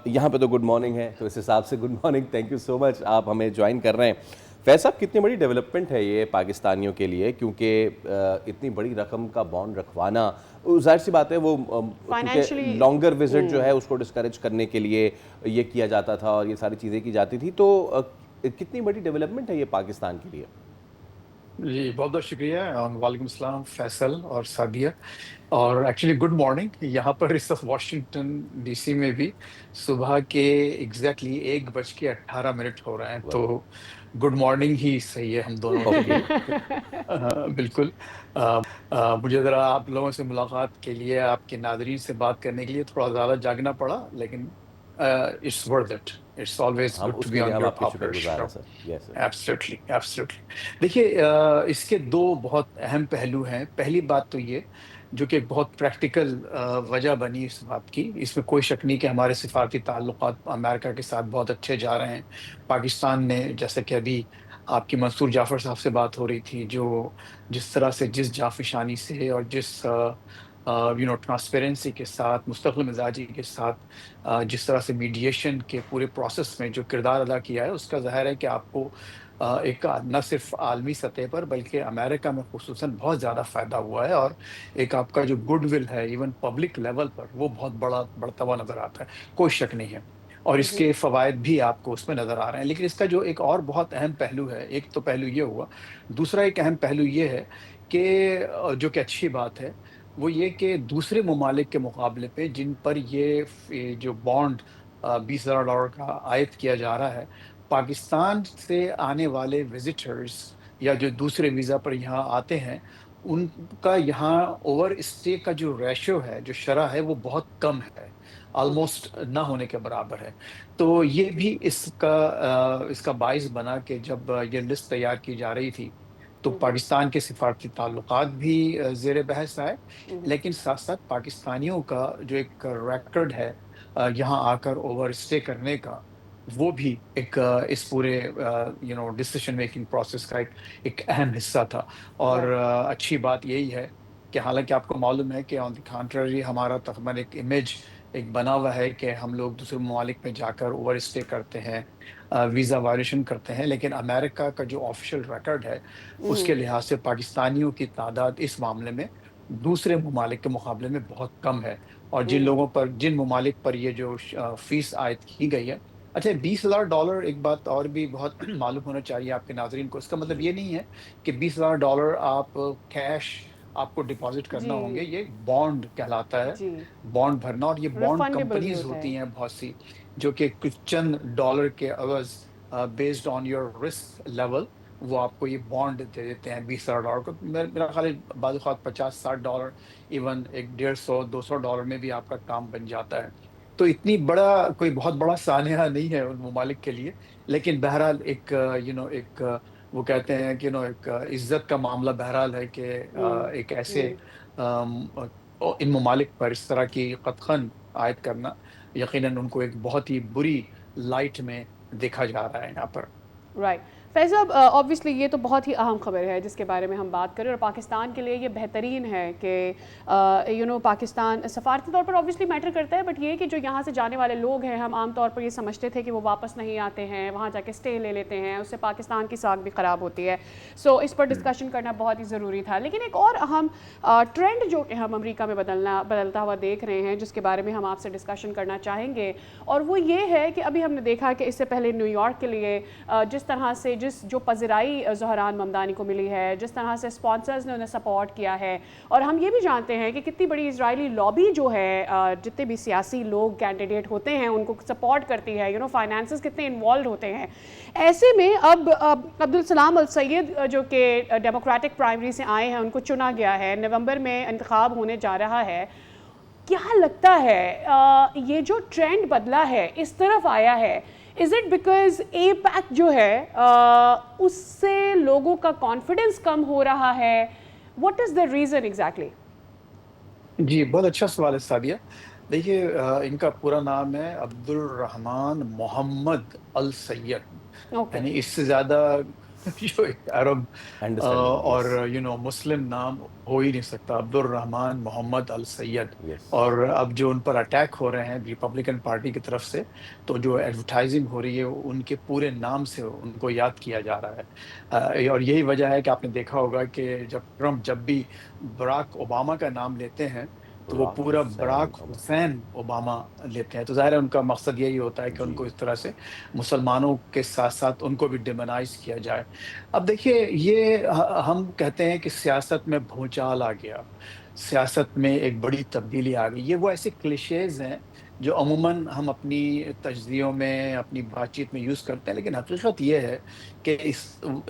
यहाँ पे तो गुड मॉर्निंग है, तो इस हिसाब से good morning, thank you so much आप हमें ज्वाइन कर रहे हैं। फैज साहब, कितनी बड़ी डेवलपमेंट है ये पाकिस्तानियों के लिए, क्योंकि इतनी बड़ी रकम का बॉन्ड रखवाना, जाहिर सी बात है वो लॉन्गर विजिट जो है उसको डिस्करेज करने के लिए ये किया जाता था और ये सारी चीज़ें की जाती थी, तो कितनी बड़ी डेवलपमेंट है ये पाकिस्तान के लिए?
जी बहुत बहुत शुक्रिया। वालेकुम सलाम फैसल और सादिया, और एक्चुअली गुड मॉर्निंग। यहाँ पर इस वक्त वाशिंगटन डीसी में भी सुबह के एग्जैक्टली 1:18 हो रहे हैं, तो गुड मॉर्निंग ही सही है हम दोनों के लिए। बिल्कुल। मुझे ज़रा आप लोगों से मुलाकात के लिए, आपके नादरीन से बात करने के लिए थोड़ा ज़्यादा जागना पड़ा, लेकिन it's worth it. It's always good to be on your popular show. Absolutely absolutely. देखिए, इसके दो बहुत अहम पहलू हैं। पहली बात तो ये, जो कि एक बहुत प्रैक्टिकल वजह बनी इस बात की, इसमें कोई शक नहीं कि हमारे सिफारती ताल्लुकात अमेरिका के साथ बहुत अच्छे जा रहे हैं। पाकिस्तान ने, जैसे कि अभी आपकी मंसूर जाफ़र साहब से बात हो रही थी, जो जिस तरह से, जिस जाफिशानी से और जिस ट्रांसपेरेंसी के साथ, मुस्तक़िल मिजाजी के साथ, जिस तरह से मीडिएशन के पूरे प्रोसेस में जो किरदार अदा किया है, उसका ज़ाहिर है कि आपको एक न सिर्फ आलमी सतह पर बल्कि अमेरिका में खुसूसन बहुत ज़्यादा फ़ायदा हुआ है, और एक आपका जो गुडविल है इवन पब्लिक लेवल पर, वो बहुत बढ़ता हुआ नज़र आता है, कोई शक नहीं है। और इसके फ़वाइद भी आपको उसमें नज़र आ रहे हैं। लेकिन इसका जो एक और बहुत अहम पहलू है, एक तो पहलू ये हुआ, दूसरा एक अहम पहलू ये है कि जो कि अच्छी बात है, वो ये कि दूसरे ममालिक के मुकाबले पे जिन पर ये जो बॉन्ड $20,000 का आयत किया जा रहा है, पाकिस्तान से आने वाले विजिटर्स या जो दूसरे वीज़ा पर यहाँ आते हैं, उनका यहाँ ओवर स्टे का जो रेशो है, जो शरह है, वो बहुत कम है, ऑलमोस्ट ना होने के बराबर है। तो ये भी इसका बाइस बना कि जब ये लिस्ट तैयार की जा रही थी, तो पाकिस्तान के सिफारती ताल्लुकात भी ज़ेर बहस आए, लेकिन साथ साथ पाकिस्तानियों का जो एक रिकॉर्ड है यहाँ आकर ओवर स्टे करने का, वो भी एक इस पूरे डिसीजन मेकिंग प्रोसेस का एक अहम हिस्सा था। और अच्छी बात यही है कि हालांकि आपको मालूम है कि ऑन द कंट्री हमारा तकरीबन एक इमेज एक बना हुआ है कि हम लोग दूसरे ममालिक में जाकर ओवर स्टे करते हैं, वीज़ा वायलेशन करते हैं, लेकिन अमेरिका का जो ऑफिशियल रिकॉर्ड है उसके लिहाज से पाकिस्तानियों की तादाद इस मामले में दूसरे ममालिक के मुकाबले में बहुत कम है। और जिन ममालिक पर ये जो फीस आयद की गई है, अच्छा $20,000, एक बात और भी बहुत मालूम होना चाहिए आपके नाजरीन को, इसका मतलब ये नहीं है कि $20,000 आप कैश आपको डिपॉजिट करना होंगे, ये बॉन्ड कहलाता है, बॉन्ड भरना। और ये बॉन्ड कंपनीज होती हैं बहुत सी, जो कि कुछ चंद डॉलर के अवज based on your risk level वो आपको ये बॉन्ड दे देते हैं $20,000 को। मेरा ख्याल है बाद $50-60, इवन एक $150-200 में भी आपका काम बन जाता है। तो इतनी बड़ा कोई बहुत बड़ा सानिया नहीं है उन ममालिक के लिए, लेकिन बहरहाल एक वो कहते हैं कि एक इज्जत का मामला बहरहाल है कि एक ऐसे इन ममालिक पर इस तरह की कतखन आयद करना यकीनन उनको एक बहुत ही बुरी लाइट में देखा जा रहा है यहाँ पर।
राइट फैज़ साहब, ऑब्वियसली ये तो बहुत ही अहम खबर है जिसके बारे में हम बात करें, और पाकिस्तान के लिए ये बेहतरीन है कि पाकिस्तान सफारती तौर पर ऑब्वियसली मैटर करता है, बट ये कि जो यहाँ से जाने वाले लोग हैं, हम आम तौर पर ये समझते थे कि वो वापस नहीं आते हैं, वहाँ जाके स्टे ले लेते हैं, उससे पाकिस्तान की साख भी ख़राब होती है। सो इस पर डिस्कशन करना बहुत ही ज़रूरी था। लेकिन एक और अहम ट्रेंड जो कि हम अमेरिका में बदलता हुआ देख रहे हैं, जिसके बारे में हम आपसे डिस्कशन करना चाहेंगे, और वो ये है कि अभी हमने देखा कि इससे पहले न्यूयॉर्क के लिए जिस तरह से जो पज़राई ज़हरान ममदानी को मिली है, जिस तरह से स्पॉन्सर्स ने उन्हें सपोर्ट किया है, और हम ये भी जानते हैं कि कितनी बड़ी इजरायली लॉबी जो है, जितने भी सियासी लोग कैंडिडेट होते हैं उनको सपोर्ट करती है, फाइनेंसेस कितने इन्वॉल्व होते हैं। ऐसे में अब अब्दुल सलाम अल सैयद जो कि डेमोक्रेटिक प्राइमरी से आए हैं, उनको चुना गया है, नवंबर में इंतखाब होने जा रहा है। क्या लगता है ये जो ट्रेंड बदला है, इस तरफ आया है, इज इट बिकॉज APEC जो है उससे लोगों का कॉन्फिडेंस कम हो रहा है? What is the reason exactly?
जी बहुत अच्छा सवाल है सादिया। देखिए, इनका पूरा नाम है अब्दुल रहमान मोहम्मद अल सैयद, यानी इससे ज़्यादा जो एक अरब
अंडरस्टैंडेबल,
और मुस्लिम नाम हो ही नहीं सकता, अब्दुल रहमान मोहम्मद अल सैयद।
यस,
और अब जो उन पर अटैक हो रहे हैं रिपब्लिकन पार्टी की तरफ से, तो जो एडवर्टाइजिंग हो रही है उनके पूरे नाम से उनको याद किया जा रहा है। और यही वजह है कि आपने देखा होगा कि जब ट्रम्प जब भी बराक ओबामा का नाम लेते हैं तो वो
बराक
पूरा
Hussein
Barack
Obama,
Hussein Obama लेते हैं। तो ज़ाहिर है उनका मकसद यही होता है कि
जी,
उनको इस तरह से मुसलमानों के साथ साथ उनको भी डिमोनाइज किया जाए। अब देखिए, ये हम कहते हैं कि सियासत में भूचाल आ गया, सियासत में एक बड़ी तब्दीली आ गई। ये वो ऐसे क्लिशेज़ हैं जो अमूमन हम अपनी तजज़ियों में, अपनी बातचीत में यूज़ करते हैं, लेकिन हकीकत ये है कि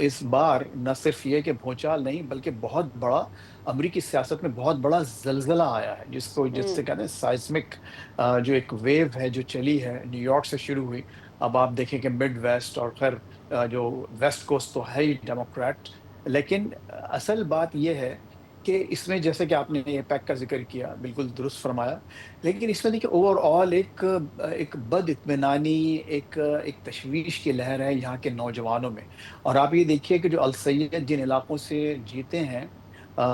इस बार न सिर्फ ये कि भूचाल नहीं, बल्कि बहुत बड़ा अमरीकी सियासत में बहुत बड़ा ज़लज़ला आया है, जिससे कहते हैं साइस्मिक जो एक वेव है जो चली है, न्यूयॉर्क से शुरू हुई। अब आप देखें कि मिड वेस्ट और खैर जो वेस्ट कोस्ट तो है ही डेमोक्रेट, लेकिन असल बात ये है कि इसमें जैसे कि आपने एपेक का ज़िक्र किया, बिल्कुल दुरुस्त फरमाया, लेकिन इसमें देखिए ओवरऑल एक बदइत्मीनानी, एक तशवीश की लहर है यहाँ के नौजवानों में। और आप ये देखिए कि जो अल सैयद जिन इलाकों से जीते हैं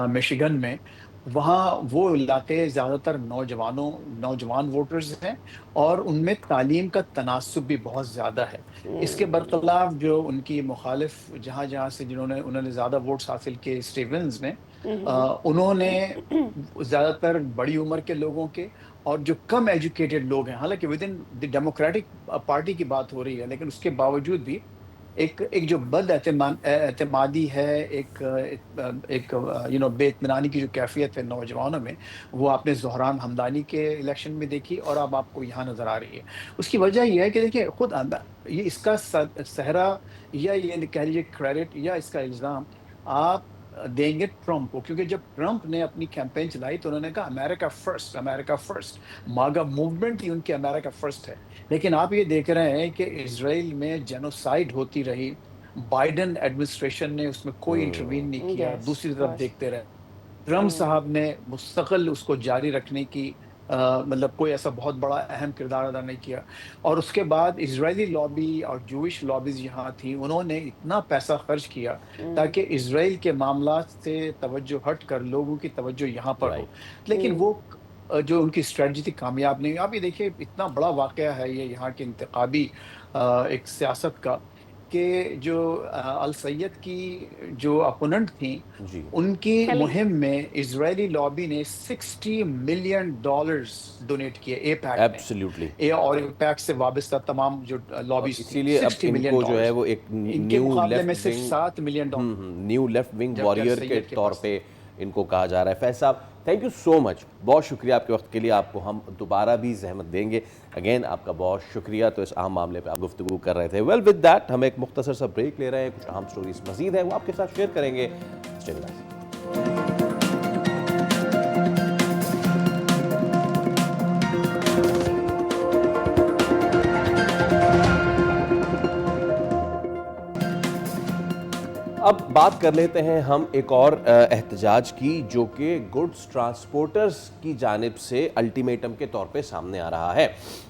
मिशिगन में, वहाँ वो इलाके ज़्यादातर नौजवान वोटर्स हैं और उनमें तालीम का तनासुब भी बहुत ज़्यादा है। इसके बरख़िलाफ़ जो उनकी मुखालिफ जहाँ-जहाँ से उन्होंने ज़्यादा वोट्स हासिल किए स्टीवेंस ने, उन्होंने ज़्यादातर बड़ी उम्र के लोगों के और जो कम एजुकेटेड लोग हैं, हालाँकि विदिन द डेमोक्रेटिक पार्टी की बात हो रही है, लेकिन उसके बावजूद भी एक एक जो एतमादी है, बेइत्मीनानी की जो कैफ़ियत है नौजवानों में, वो आपने ज़ोहरान हमदानी के इलेक्शन में देखी और अब आपको यहाँ नज़र आ रही है। उसकी वजह ये है कि देखिए खुद ये इसका सेहरा या ये कह लीजिए क्रेडिट या इसका इल्ज़ाम आप देंगे ट्रम्प को, क्योंकि जब ट्रम्प ने अपनी कैंपेन चलाई तो उन्होंने कहा अमेरिका फर्स्ट, अमेरिका फर्स्ट। मागा मूवमेंट ही उनकी अमेरिका फर्स्ट है। लेकिन आप ये देख रहे हैं कि इज़राइल में जेनोसाइड होती रही, बाइडेन एडमिनिस्ट्रेशन ने उसमें कोई इंटरवीन नहीं किया,
यस,
दूसरी
ऑफ
तरफ
कोर्स।
देखते रहे। ट्रम्प साहब ने मुस्तकिल उसको जारी रखने की मतलब कोई ऐसा बहुत बड़ा अहम किरदार अदा नहीं किया। और उसके बाद इज़राइली लॉबी और जूइश लॉबीज़ यहाँ थी, उन्होंने इतना पैसा खर्च किया ताकि इज़राइल के मामलात से तवज्जो हट कर लोगों की तवज्जो यहाँ पर हो।
राइट,
लेकिन वो जो उनकी स्ट्रेटजी थी कामयाब नहीं हुई। आप ये देखिए इतना बड़ा वाक़या है ये यहाँ की इंतखाबी एक सियासत का, कि जो अल सैयद की जो अपोनेंट थी,
जी,
उनकी
हेली
मुहिम में इज़राइली लॉबी ने $60 मिलियन डोनेट किए एपैक ने।
एब्सोल्युटली।
और एपैक से वाबस्ता तमाम जो
और
लॉबीज़ थी,
इसीलिए अब
60 मिलियन
इनको जो है
डॉलर्स
वो एक
इनके
न्यू
मुकाबले में
लेफ्ट
सिर्फ
wing,
$7 million
new left wing
जबकि अल
वॉरियर के
सैयद के
तौर
पास
पे इनको कहा जा रहा है। फैज़ साहब, थैंक यू सो मच, बहुत शुक्रिया आपके वक्त के लिए। आपको हम दोबारा भी ज़हमत देंगे। अगेन आपका बहुत शुक्रिया। तो इस अहम मामले पे आप गुफ्तगू कर रहे थे। वेल, विद दैट हम एक मुख्तसर सा ब्रेक ले रहे हैं। कुछ अहम स्टोरीज मजीद है वो आपके साथ शेयर करेंगे। Stay with us। अब बात कर लेते हैं हम एक और एहतजाज की, जो कि गुड्स ट्रांसपोर्टर्स की जानिब से अल्टीमेटम के तौर पे सामने आ रहा है।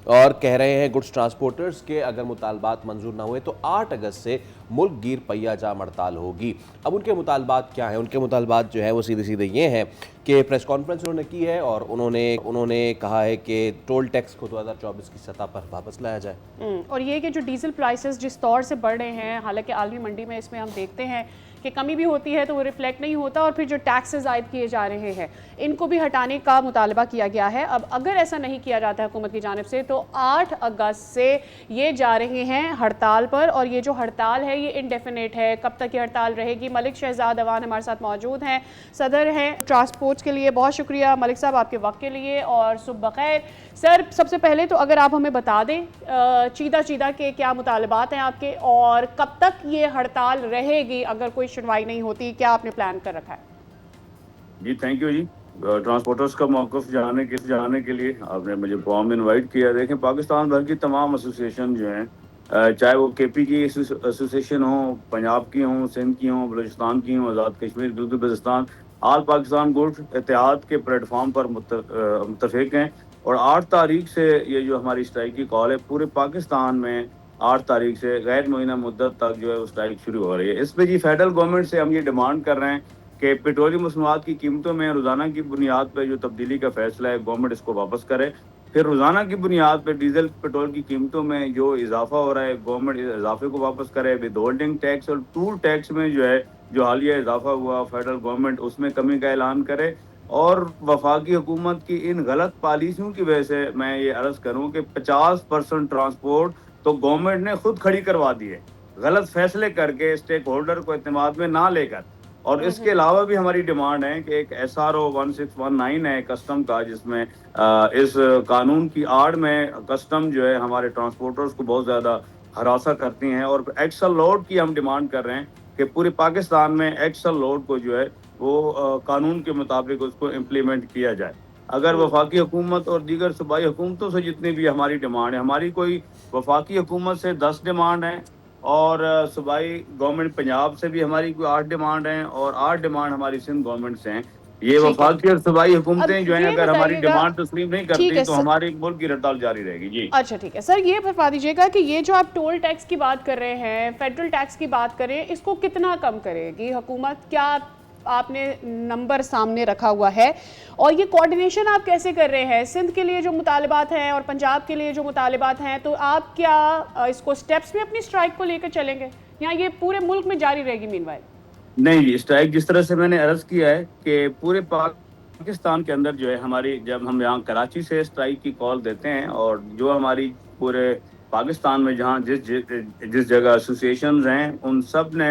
और कह रहे हैं गुड्स ट्रांसपोर्टर्स के अगर मुतालबात मंजूर ना हुए तो 8 अगस्त से मुल्क गिर पहिया जाम हड़ताल होगी। अब उनके मुतालबात क्या हैं? उनके मुतालबात जो है वो सीधे सीधे ये हैं कि प्रेस कॉन्फ्रेंस उन्होंने की है और उन्होंने कहा है कि टोल टैक्स को 2024 की सतह पर वापस लाया जाए।
और ये कि जो डीजल प्राइसेस जिस तौर से बढ़ रहे हैं, हालांकि आलमी मंडी में इसमें हम देखते हैं कि कमी भी होती है तो वो रिफ्लेक्ट नहीं होता, और फिर जो टैक्सेस आयद किए जा रहे हैं इनको भी हटाने का मुतालबा किया गया है। अब अगर ऐसा नहीं किया जाता है हुकूमत की जानिब से तो 8 अगस्त से ये जा रहे हैं हड़ताल पर, और ये जो हड़ताल है ये इंडेफिनेट है। कब तक ये हड़ताल रहेगी? मलिक शहजाद अवान हमारे साथ मौजूद हैं, सदर हैं ट्रांसपोर्ट्स के लिए। बहुत शुक्रिया मलिक साहब आपके वक्त के लिए और सुबह खैर। सर, सबसे पहले तो अगर आप हमें बता दें चीदा के क्या मुतालबात हैं आपके, और कब तक ये हड़ताल रहेगी अगर कोई सुनवाई नहीं होती? क्या आपने प्लान कर रखा है?
जी थैंक यू जी। ट्रांसपोर्टर्स का मौक़िफ़ जाने के लिए आपने मुझे फॉर्म इनवाइट किया। देखें, पाकिस्तान भर की तमाम एसोसिएशन जो हैं, चाहे वो केपी की एसोसिएशन हो, पंजाब की हों, सिंध की हों, बलूचिस्तान की हों, आज़ाद कश्मीर, गिलगित बल्तिस्तान, आल पाकिस्तान गुड्स इत्तेहाद के प्लेटफॉर्म पर मुत्तफ़िक़ हैं। और 8 तारीख से ये जो हमारी स्ट्राइक की कॉल है, पूरे पाकिस्तान में 8 तारीख से गैर मुअय्यना मुद्दत तक जो है वो स्ट्राइक शुरू हो रही है। इस पे जी फेडरल गवर्नमेंट से हम ये डिमांड कर रहे हैं कि पेट्रोलियम मसनूआत की कीमतों में रोज़ाना की बुनियाद पर जो तब्दीली का फैसला है गवर्नमेंट इसको वापस करे। फिर रोज़ाना की बुनियाद पर डीजल पेट्रोल की कीमतों में जो इजाफा हो रहा है गवर्नमेंट इजाफे को वापस करे। विद होल्डिंग टैक्स और टूल टैक्स में जो है जो हालिया इजाफा हुआ फेडरल गवर्नमेंट उसमें कमी का ऐलान करे। और वफाकी हुकूमत की इन गलत पॉलिसियों की वजह से मैं ये अर्ज़ करूँ कि 50% ट्रांसपोर्ट तो गवर्नमेंट ने खुद खड़ी करवा दी है, गलत फैसले करके स्टेक होल्डर को इत्तेमाद में ना लेकर। और इसके अलावा भी हमारी डिमांड है कि एक SRO 1619 है कस्टम का, जिसमें इस कानून की आड़ में कस्टम जो है हमारे ट्रांसपोर्टर्स को बहुत ज़्यादा हरासा करती हैं। और एक्सल लोड की हम डिमांड कर रहे हैं कि पूरे पाकिस्तान में एक्सल लोड को जो है वो कानून के मुताबिक उसको इम्प्लीमेंट किया जाए। अगर वफाकी हुकूमत और दीगर सूबाई हुकूमतों से जितनी भी हमारी डिमांड है, हमारी कोई वफाकी हुकूमत से 10 डिमांड हैं और सूबाई गवर्नमेंट पंजाब से भी हमारी कोई 8 डिमांड हैं और 8 डिमांड हमारी सिंध गवर्नमेंट से हैं। ये वफाकी और सूबाई हुकूमतें जो हैं अगर हमारी डिमांड तस्लीम नहीं करती तो हमारी मुल्क की हड़ताल जारी रहेगी। जी
अच्छा ठीक है सर, ये बता दीजिएगा कि ये जो आप टोल टैक्स की बात कर रहे हैं, फेडरल टैक्स की बात कर रहे हैं, इसको कितना कम करेगी हुकूमत? क्या आपने नंबर सामने रखा हुआ है? और ये कोऑर्डिनेशन आप कैसे कर रहे हैं? सिंध के लिए जो मुतालबात हैं और पंजाब के लिए जो मुतालबात हैं, तो आप क्या इसको स्टेप्स में अपनी स्ट्राइक को लेकर चलेंगे या ये पूरे मुल्क में जारी रहेगी मीनवाइल?
नहीं जी, स्ट्राइक जिस तरह से मैंने अर्ज किया है कि पूरे पाकिस्तान के अंदर जो है हमारी, जब हम यहाँ कराची से स्ट्राइक की कॉल देते हैं और जो हमारी पूरे पाकिस्तान में जहाँ जिस जगह एसोसिएशंस हैं उन सब ने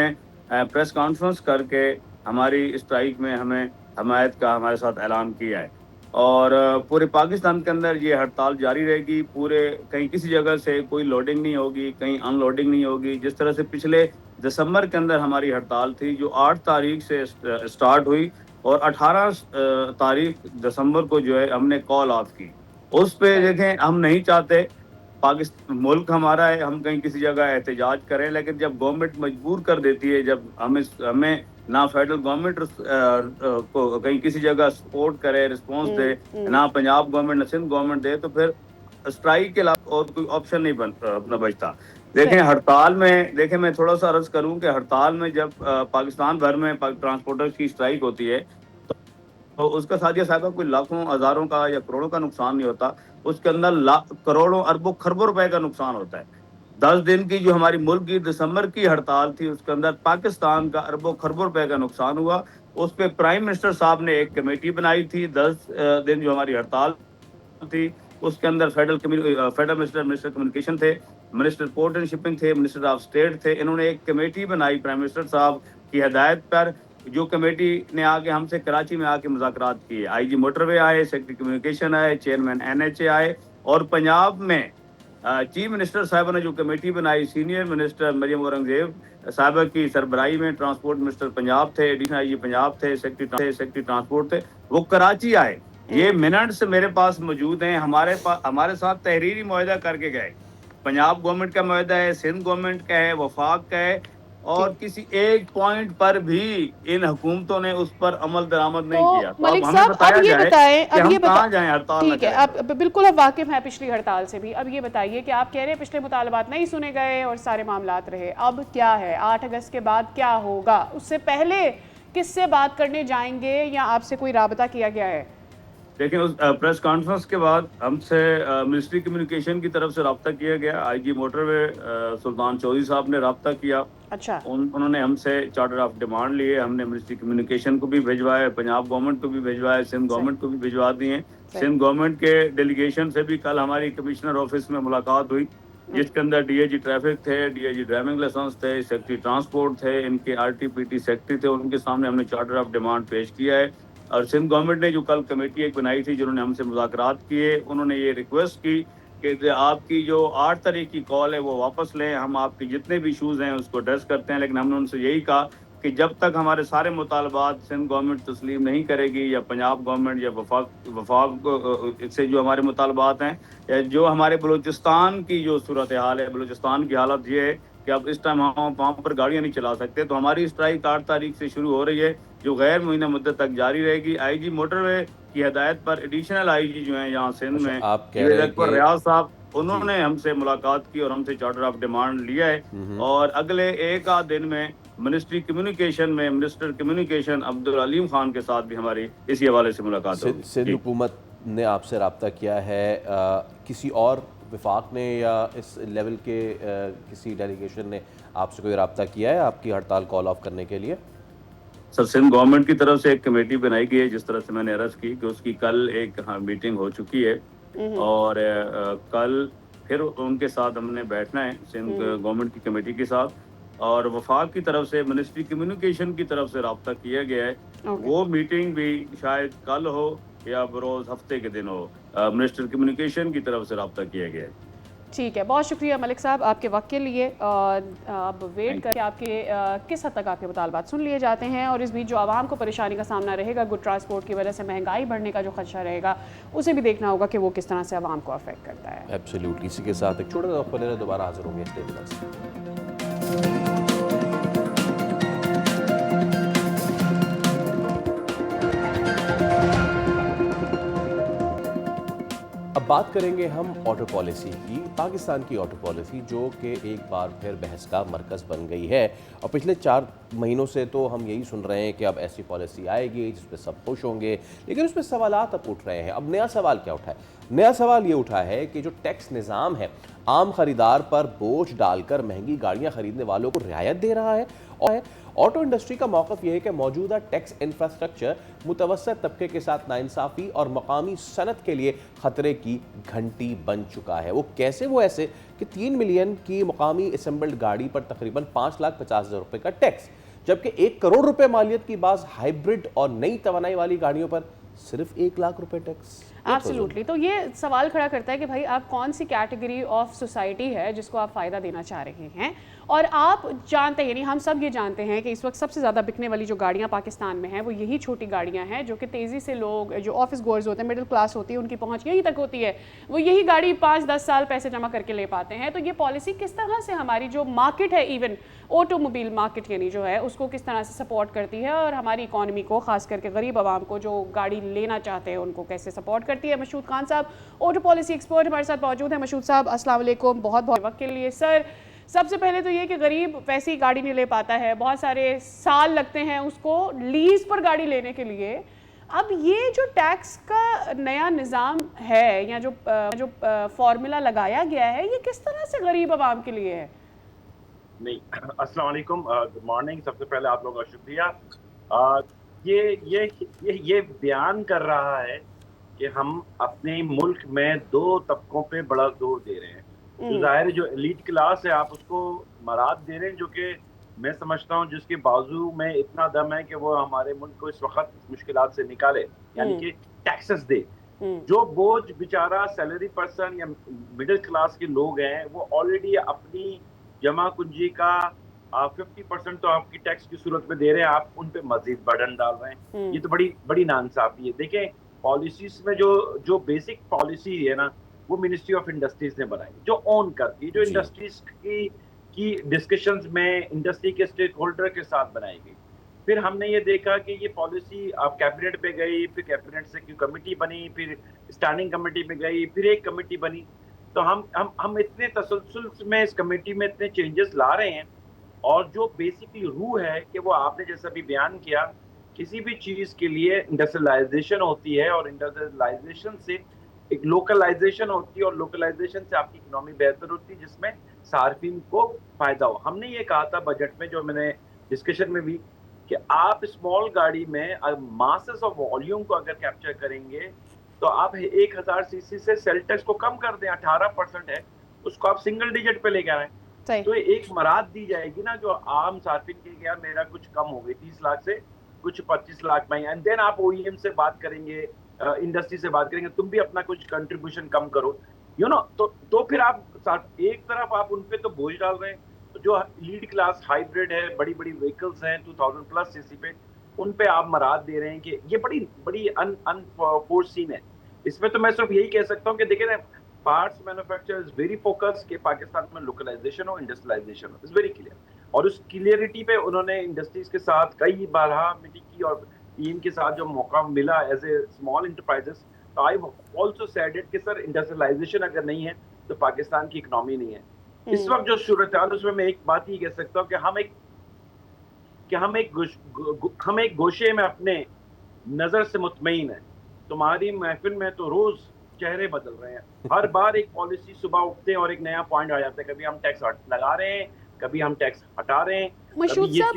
प्रेस कॉन्फ्रेंस करके हमारी स्ट्राइक में हमें हमायत का हमारे साथ ऐलान किया है। और पूरे पाकिस्तान के अंदर ये हड़ताल जारी रहेगी। पूरे कहीं किसी जगह से कोई लोडिंग नहीं होगी, कहीं अनलोडिंग नहीं होगी। जिस तरह से पिछले दिसंबर के अंदर हमारी हड़ताल थी जो 8 तारीख से स्टार्ट हुई और 18 तारीख दिसंबर को जो है हमने कॉल ऑफ की। उस पे देखें, हम नहीं चाहते पाकिस्तान मुल्क हमारा है, हम कहीं किसी जगह एहतजाज करें, लेकिन जब गवर्नमेंट मजबूर कर देती है, जब हमें ना फेडरल गवर्नमेंट को कहीं किसी जगह सपोर्ट करे, रिस्पॉन्स दे, ना पंजाब गवर्नमेंट ना सिंध गवर्नमेंट दे, तो फिर स्ट्राइक के अलावा और कोई ऑप्शन नहीं अपना बचता। देखें हड़ताल में, देखें मैं थोड़ा सा अर्ज करूं कि हड़ताल में जब पाकिस्तान भर में ट्रांसपोर्टर्स की स्ट्राइक होती है तो उसका सादिया साहबा कोई लाखों हजारों का या करोड़ों का नुकसान नहीं होता, उसके अंदर करोड़ों अरबों खरबों रुपए का नुकसान होता है। 10 दिन की जो हमारी मुल्क की दिसंबर की हड़ताल थी उसके अंदर पाकिस्तान का अरबों खरबों रुपए का नुकसान हुआ। उस पर प्राइम मिनिस्टर साहब ने एक कमेटी बनाई थी। 10 दिन जो हमारी हड़ताल थी उसके अंदर फेडरल मिनिस्टर कम्युनिकेशन थे, मिनिस्टर पोर्ट एंड शिपिंग थे, मिनिस्टर ऑफ स्टेट थे। इन्होंने एक कमेटी बनाई प्राइम मिनिस्टर साहब की हिदायत पर, जो कमेटी ने आके हमसे कराची में आके मुज़ाकरात किए। IG मोटरवे आए, सेक्रेटरी कम्युनिकेशन आए, चेयरमैन NHA आए और पंजाब में चीफ मिनिस्टर साहब ने जो कमेटी बनाई, सीनियर मिनिस्टर मरियम औरंगजेब साहब की सरबराही में ट्रांसपोर्ट मिनिस्टर पंजाब थे, एडिशनल IG पंजाब थे, सेक्रेटरी ट्रांसपोर्ट थे, वो कराची आए। ये मिनट्स मेरे पास मौजूद हैं। हमारे साथ तहरीरी मुआहदा करके गए। पंजाब गवर्नमेंट का मुआहदा है, सिंध गवर्नमेंट का है, वफाक का है, और किसी एक पॉइंट पर भी इन हुकूमतों ने उस पर अमल दरामद नहीं किया। तो
मलिक साहब अब ये बताएं,
कहाँ जाएं हड़ताल?
ठीक है, आप बिल्कुल अब वाकिफ हैं पिछली हड़ताल से भी। अब ये बताइए कि आप कह रहे हैं पिछले मुतालबात नहीं सुने गए और सारे मामलात रहे, अब क्या है? 8 अगस्त के बाद क्या होगा? उससे पहले किससे बात करने जाएंगे या आपसे कोई राबता किया गया है?
देखिए, उस प्रेस कॉन्फ्रेंस के बाद हमसे मिनिस्ट्री कम्युनिकेशन की तरफ से रब्ता किया गया। IG मोटरवे सुल्तान चौधरी साहब ने रब्ता किया।
अच्छा।
उन्होंने हमसे चार्टर ऑफ डिमांड लिए। हमने मिनिस्ट्री कम्युनिकेशन को भी भिजवाया, पंजाब गवर्नमेंट को भी भिजवाया, सिंध गवर्नमेंट को भी भिजवा दिए। सिंध गवर्नमेंट के डेलीगेशन से भी कल हमारी कमिश्नर ऑफिस में मुलाकात हुई, जिसके अंदर DIG ट्रैफिक थे, DIG ड्राइविंग लाइसेंस थे, सेक्रेटरी ट्रांसपोर्ट थे, इनके RTPT सेक्रेटरी थे। उनके सामने हमने चार्टर ऑफ डिमांड पेश किया है। और सिंध गवर्नमेंट ने जो कल कमेटी एक बनाई थी जिन्होंने हमसे मुज़ाकरात किए, उन्होंने ये रिक्वेस्ट की कि आपकी जो 8 तारीख की कॉल है वो वापस लें, हम आपके जितने भी इशूज़ हैं उसको एड्रेस करते हैं। लेकिन हमने उनसे यही कहा कि जब तक हमारे सारे मुतालबात सिंध गवर्नमेंट तस्लीम नहीं करेगी, या पंजाब गवर्नमेंट या वफाक से जो हमारे मुतालबात हैं, या जो हमारे बलूचिस्तान की जो सूरत हाल है, बलूचिस्तान की हालत ये है कि अब इस टाइम हम वहाँ पर गाड़ियाँ नहीं चला सकते, तो हमारी स्ट्राइक 8 तारीख से शुरू हो रही है जो गैर मुअय्यना मुद्दत तक जारी रहेगी। IG मोटरवे की हिदायत पर एडिशनल IG जो है यहाँ सिंध में,
आप कह रहे हैं कि
रियाज साहब उन्होंने हमसे मुलाकात की और हमसे चार्टर ऑफ डिमांड लिया है और अगले एक आध दिन में मिनिस्टर कम्युनिकेशन अब्दुल अलीम खान के साथ भी हमारी इसी हवाले से मुलाकात होगी।
सिंध हुकूमत ने आपसे रब्ता किया है, किसी और विफाक ने या इस लेवल के किसी डेलीगेशन ने आपसे कोई रब्ता किया है आपकी हड़ताल कॉल ऑफ करने के लिए?
सर, सिंध गवर्नमेंट की तरफ से एक कमेटी बनाई गई है, जिस तरह से मैंने अर्ज की कि उसकी कल एक मीटिंग हो चुकी है और कल फिर उनके साथ हमने बैठना है सिंध गवर्नमेंट की कमेटी के साथ, और वफाक की तरफ से मिनिस्ट्री कम्युनिकेशन की तरफ से रब्ता किया गया है। वो मीटिंग भी शायद कल हो या बरोज हफ्ते के दिन हो, मिनिस्टर कम्युनिकेशन की तरफ से रब्ता किया गया है।
ठीक है, बहुत शुक्रिया मलिक साहब आपके वक्त के लिए। अब वेट करके आपके किस हद तक आपके मुतालबात सुन लिए जाते हैं, और इस बीच जो आवाम को परेशानी का सामना रहेगा गुड ट्रांसपोर्ट की वजह से महंगाई बढ़ने का जो खदशा रहेगा, उसे भी देखना होगा कि वो किस तरह से आवाम को अफेक्ट करता है।
एब्सोल्युटली। इसी के साथ एक छोटा सा वक्फा लेकर दोबारा हाजिर होंगे स्टे विद अस। अब बात करेंगे हम ऑटो पॉलिसी की, पाकिस्तान की ऑटो पॉलिसी जो कि एक बार फिर बहस का मरकज़ बन गई है। और पिछले 4 महीनों से तो हम यही सुन रहे हैं कि अब ऐसी पॉलिसी आएगी जिस पर सब खुश होंगे, लेकिन उसमें सवालात अब उठ रहे हैं। अब नया सवाल क्या उठा है? नया सवाल ये उठा है कि जो टैक्स निज़ाम है आम खरीदार पर बोझ डालकर महंगी गाड़ियाँ खरीदने वालों को रियायत दे रहा है। और ऑटो इंडस्ट्री का मौक़िफ़ यह है कि मौजूदा टैक्स इंफ्रास्ट्रक्चर मुतवस्सित तबके के साथ नाइंसाफ़ी और मकामी सनत के लिए ख़तरे की घंटी बन चुका है। वो कैसे? वो ऐसे कि 3 मिलियन की मकामी असेंबल्ड गाड़ी पर तकरीबन 5,50,000 रुपये का टैक्स, जबकि 1 करोड़ रुपए मालियत की बाज़ हाइब्रिड और नई तवानाई वाली गाड़ियों पर सिर्फ 1 लाख रुपए टैक्स।
एब्सोल्युटली। तो ये सवाल खड़ा करता है कि भाई आप कौन सी कैटेगरी ऑफ सोसाइटी है जिसको आप फ़ायदा देना चाह रहे हैं। और आप जानते हैं, यानी हम सब ये जानते हैं कि इस वक्त सबसे ज़्यादा बिकने वाली जो गाड़ियाँ पाकिस्तान में हैं वो यही छोटी गाड़ियाँ हैं, जो कि तेज़ी से लोग जो ऑफिस गोअर्स होते हैं, मिडिल क्लास होती है, उनकी पहुँच यहीं तक होती है। वो यही गाड़ी 5-10 साल पैसे जमा करके ले पाते हैं। तो ये पॉलिसी किस तरह से हमारी जो मार्केट है, इवन ऑटोमोबाइल मार्केट यानी जो है, उसको किस तरह से सपोर्ट करती है, और हमारी इकॉनमी को, खास करके गरीब आवाम को जो गाड़ी लेना चाहते हैं उनको कैसे सपोर्ट करती है। मशहूद खान साहब ऑटो पॉलिसी एक्सपर्ट हमारे साथ मौजूद है। मशहूद साहब अस्सलाम वालेकुम, बहुत बहुत वक्त के लिए। सर, सबसे पहले तो ये कि गरीब वैसी गाड़ी नहीं ले पाता है, बहुत सारे साल लगते हैं उसको लीज पर गाड़ी लेने के लिए। अब ये जो टैक्स का नया निज़ाम है या जो फॉर्मूला लगाया गया है, ये किस तरह से गरीब आवाम के लिए है?
नहीं, अस्सलाम वालेकुम, गुड मॉर्निंग। सबसे पहले आप लोगों का शुक्रिया। ये बयान कर रहा है कि हम अपने मुल्क में 2 तबकों पे बड़ा जोर दे रहे हैं। जो जाहिर है, जो एलीट क्लास है, आप उसको मराद दे रहे हैं, जो कि मैं समझता हूँ जिसके बाजू में इतना दम है कि वो हमारे मुल्क को इस वक्त मुश्किलात से निकाले, यानी कि टैक्सेस दे। जो बोझ बेचारा सैलरी पर्सन या मिडिल क्लास के लोग हैं, वो ऑलरेडी अपनी जमा पूंजी का 50% तो आपकी टैक्स की सूरत में दे रहे हैं, आप उन पे मजीद बर्डन डाल रहे हैं। ये तो बड़ी नाइंसाफी है। देखें, पॉलिसीज में जो बेसिक पॉलिसी है ना, वो मिनिस्ट्री ऑफ इंडस्ट्रीज ने बनाई, जो ओन करती है, जो इंडस्ट्रीज की डिस्कशंस में इंडस्ट्री के स्टेक होल्डर के साथ बनाई गई। फिर हमने ये देखा कि ये पॉलिसी अब कैबिनेट पे गई, फिर कैबिनेट से क्यों कमेटी बनी, फिर स्टैंडिंग कमेटी पे गई, फिर एक कमेटी बनी। तो हम इतने तसलसल में इस कमेटी में इतने चेंजेस ला रहे हैं, और जो बेसिकली रूह है कि वो आपने जैसा भी बयान किया, किसी भी चीज़ के लिए इंडस्ट्रियलाइजेशन होती है, और इंडस्ट्रियलाइजेशन से एक लोकलाइजेशन होती है, और लोकलाइजेशन से आपकी इकोनॉमी बेहतर होती है, जिसमें सार्फिन को फ़ायदा हो। हमने ये कहा था बजट में, जो मैंने डिस्कशन में भी, कि आप स्मॉल गाड़ी में मासेस ऑफ वॉल्यूम को अगर कैप्चर करेंगे तो आप 1000 सीसी से सेल टैक्स को कम कर दें, 18% है, उसको आप सिंगल डिजिट पे लेके आए, तो एक मराद दी जाएगी ना, जो आम सार्फिन के गया मेरा कुछ कम हो गई 30 लाख से कुछ 25 लाख में, एंड देन आप ओईएम से बात करेंगे, इंडस्ट्री से बात करेंगे, तुम भी अपना कुछ कंट्रीब्यूशन कम करो, यू नो। तो फिर आप एक तरफ आप उन पे तो बोझ डाल रहे हैं, तो जो लीड क्लास हाइब्रिड है, बड़ी बड़ी व्हीकल्स हैं 2000+ सीसी पे, उन पे आप मराद दे रहे हैं कि ये बड़ी अनफोर्सीन है। इसमें तो मैं सिर्फ यही कह सकता हूँ कि देखिए ना, parts manufacture is very focus कि पाकिस्तान में लोकलाइजेशन हो, इंडस्ट्रियलाइजेशन हो, इज वेरी क्लियर। और उस क्लियरिटी पे उन्होंने इंडस्ट्रीज के साथ कई बार मीटिंग की, और टीम के साथ जो मौका मिला एज ए स्मॉल इंटरप्राइजेस, तो आई ऑल्सो सेड इट कि सर इंडस्ट्रियलाइजेशन अगर नहीं है तो पाकिस्तान की इकनॉमी नहीं है। इस वक्त जो सूरत हाल, उसमें मैं एक बात ही कह सकता हूँ कि हम एक गोशे में अपने नजर से मुतमईन है। तुम्हारी महफिल में तो रोज चेहरे बदल रहे हैं, हर बार एक पॉलिसी सुबह उठते हैं और एक नया पॉइंट आ जाता है। कभी हम टैक्स लगा रहे हैं, कभी हम टैक्स हटा रहे हैं।
मशहूद साहब,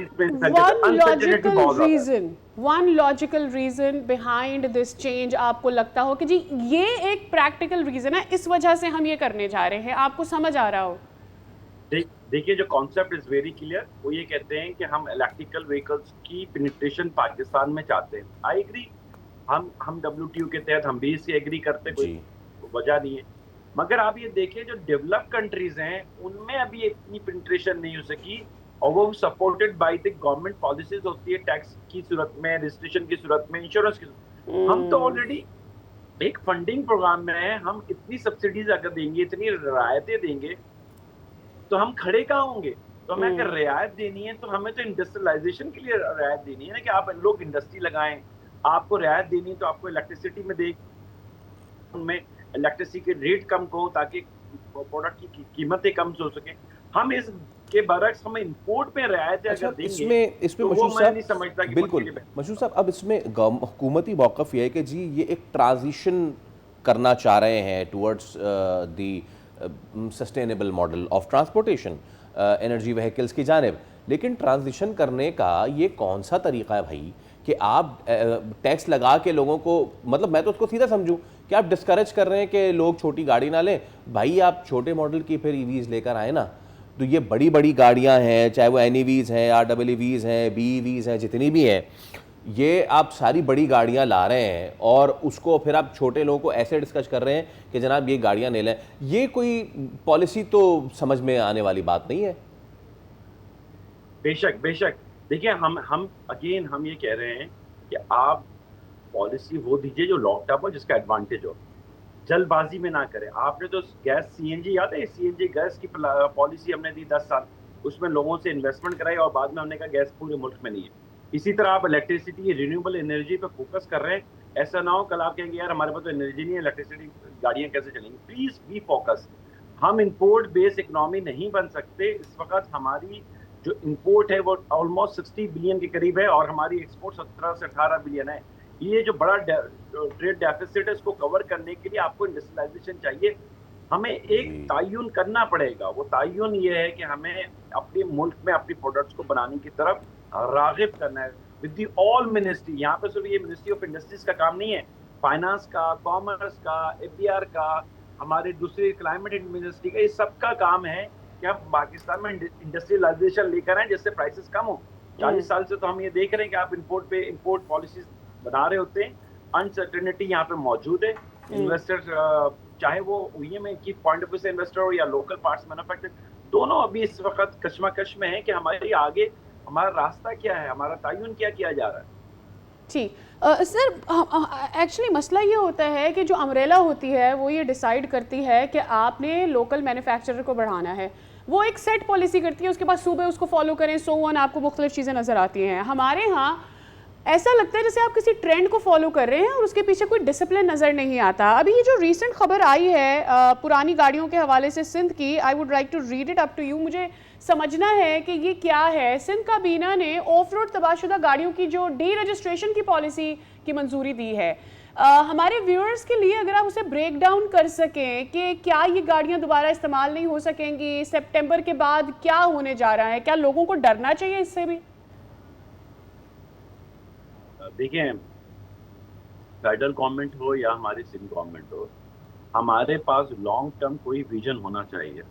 one logical reason behind this change आपको लगता हो कि जी ये एक प्रैक्टिकल रीजन है, इस वजह से हम ये करने जा रहे हैं, आपको समझ आ रहा हो?
देखिए, जो कॉन्सेप्ट इज वेरी क्लियर। वो ये कहते हैं कि हम इलेक्ट्रिकल व्हीकल्स की पेनिट्रेशन पाकिस्तान में चाहते हैं। आई एग्री, हम WTO के तहत हम भी इससे एग्री करते, कोई वजह नहीं है। मगर आप ये देखिए, जो डेवलप कंट्रीज हैं उनमें अभी इतनी पेनिट्रेशन नहीं हो सकी, और वो supported by the government policies होती है, टैक्स की सूरत में, रजिस्ट्रेशन की सूरत में, इंश्योरेंस की सूरत में। हम तो ऑलरेडी एक फंडिंग प्रोग्राम में है। हम इतनी सब्सिडीज अगर देंगे, इतनी रियायतें देंगे, तो हम खड़े कहाँ होंगे? तो हमें अगर रियायत देनी है तो हमें तो इंडस्ट्रियलाइजेशन के लिए रियायत देनी है ना, कि आप लोग इंडस्ट्री लगाएं। आपको रियायत देनी है तो आपको इलेक्ट्रिसिटी में उनमें इलेक्ट्रिसिटी के रेट कम करो, ताकि प्रोडक्ट की कीमतें कम हो सके। हम इसके बरक्स हमें इंपोर्ट में रियायतें अगर देंगे,
इसमें
तो वो मैं नहीं समझता कि
बिल्कुल मशहूद साहब, अब इसमें हुकूमती मौक़िफ़ ये है कि जी ये एक ट्रांजिशन करना चाह रहे हैं towards the sustainable model of transportation, energy vehicles की जानिब। लेकिन ट्रांजिशन करने का ये कौन सा तरीका है भाई कि आप टैक्स लगा के लोगों को, मतलब मैं तो उसको सीधा समझूं कि आप डिस्करेज कर रहे हैं कि लोग छोटी गाड़ी ना लें। भाई आप छोटे मॉडल की फिर EVs लेकर आए ना, तो ये बड़ी बड़ी गाड़ियां हैं, चाहे वो NEVs हैं, REEVs हैं, BEVs हैं, जितनी भी हैं, ये आप सारी बड़ी गाड़ियां ला रहे हैं और उसको फिर आप छोटे लोगों को ऐसे डिस्कस कर रहे हैं कि जनाब ये गाड़ियां ले लें। ये कोई पॉलिसी तो समझ में आने वाली बात नहीं है।
बेशक बेशक, देखिए, हम ये कह रहे हैं कि आप पॉलिसी वो दीजिए जो लॉन्ग टर्म हो, जिसका एडवांटेज हो। जल्दबाजी में ना करें। आपने तो गैस CNG, याद है CNG गैस की पॉलिसी हमने दी 10 साल, उसमें लोगों से इन्वेस्टमेंट कराई और बाद में हमने कहा गैस पूरे मुल्क में नहीं है। इसी तरह आप इलेक्ट्रिसिटी, रिन्यूएबल एनर्जी पे फोकस कर रहे हैं। ऐसा ना हो कल आप कहेंगे यार हमारे पास तो एनर्जी नहीं है, इलेक्ट्रिसिटी गाड़ियां कैसे चलेंगी। Please be focus. हम इंपोर्ट बेस्ड इकोनॉमी नहीं बन सकते। इस वक्त हमारी जो इंपोर्ट है वो ऑलमोस्ट 60 बिलियन के करीब है और हमारी एक्सपोर्ट 17 से 18 बिलियन है। ये जो बड़ा ट्रेड डेफिसिट है, इसको कवर करने के लिए आपको इंडस्ट्रियलाइजेशन चाहिए। हमें एक तायुन करना पड़ेगा। वो तायुन ये है कि हमें अपने मुल्क में अपनी प्रोडक्ट्स को बनाने की तरफ रागिब करना है विद दी ऑल मिनिस्ट्री। यहाँ पे सिर्फ ये मिनिस्ट्री ऑफ इंडस्ट्रीज का काम नहीं है, फाइनेंस का, कॉमर्स का, APR का, हमारे दूसरे क्लाइमेट मिनिस्ट्री का, ये सबका काम है कि हम पाकिस्तान में इंडस्ट्रियलाइजेशन लेकर आए जिससे प्राइसेस कम हो। 40 साल से तो हम ये देख रहे हैं कि आप इंपोर्ट पॉलिसीज बना रहे होते हैं। अनसर्टेनिटी यहाँ पे मौजूद है। इन्वेस्टर, चाहे वो OEM की पॉइंट ऑफ व्यू से इन्वेस्टर हो या लोकल पार्ट्स मैन्युफैक्चर, दोनों अभी इस वक्त कश्मकश में है कि हमारे आगे हमारा रास्ता क्या है, हमारा तायुन क्या किया जा रहा है।
जी सर, एक्चुअली मसला ये होता है कि जो अम्ब्रेला होती है वो ये डिसाइड करती है कि आपने लोकल मैन्युफैक्चरर को बढ़ाना है। वो एक सेट पॉलिसी करती है, उसके बाद सूबे उसको फॉलो करें, सो ऑन, आपको मुख्तलिफ चीज़ें नज़र आती हैं। हमारे यहाँ ऐसा लगता है जैसे आप किसी ट्रेंड को फॉलो कर रहे हैं और उसके पीछे कोई डिसिप्लिन नज़र नहीं आता। अभी ये जो रीसेंट खबर आई है पुरानी गाड़ियों के हवाले से सिंध की, I would like to read it up to you. मुझे समझना है कि ये क्या है। सिंध काबीना ने ऑफ रोड तबाहशुदा गाड़ियों की जो डी रजिस्ट्रेशन की पॉलिसी की मंजूरी दी है। हमारे व्यूअर्स के लिए अगर आप उसे ब्रेक डाउन कर सकें कि क्या ये गाड़ियाँ दोबारा इस्तेमाल नहीं हो सकेंगी, सितंबर के बाद क्या होने जा रहा है, क्या लोगों को डरना चाहिए इससे भी?
देखिए, फेडरल गवर्नमेंट हो या हमारी सिंध गवर्नमेंट हो, हमारे पास लॉन्ग टर्म कोई विजन होना चाहिए।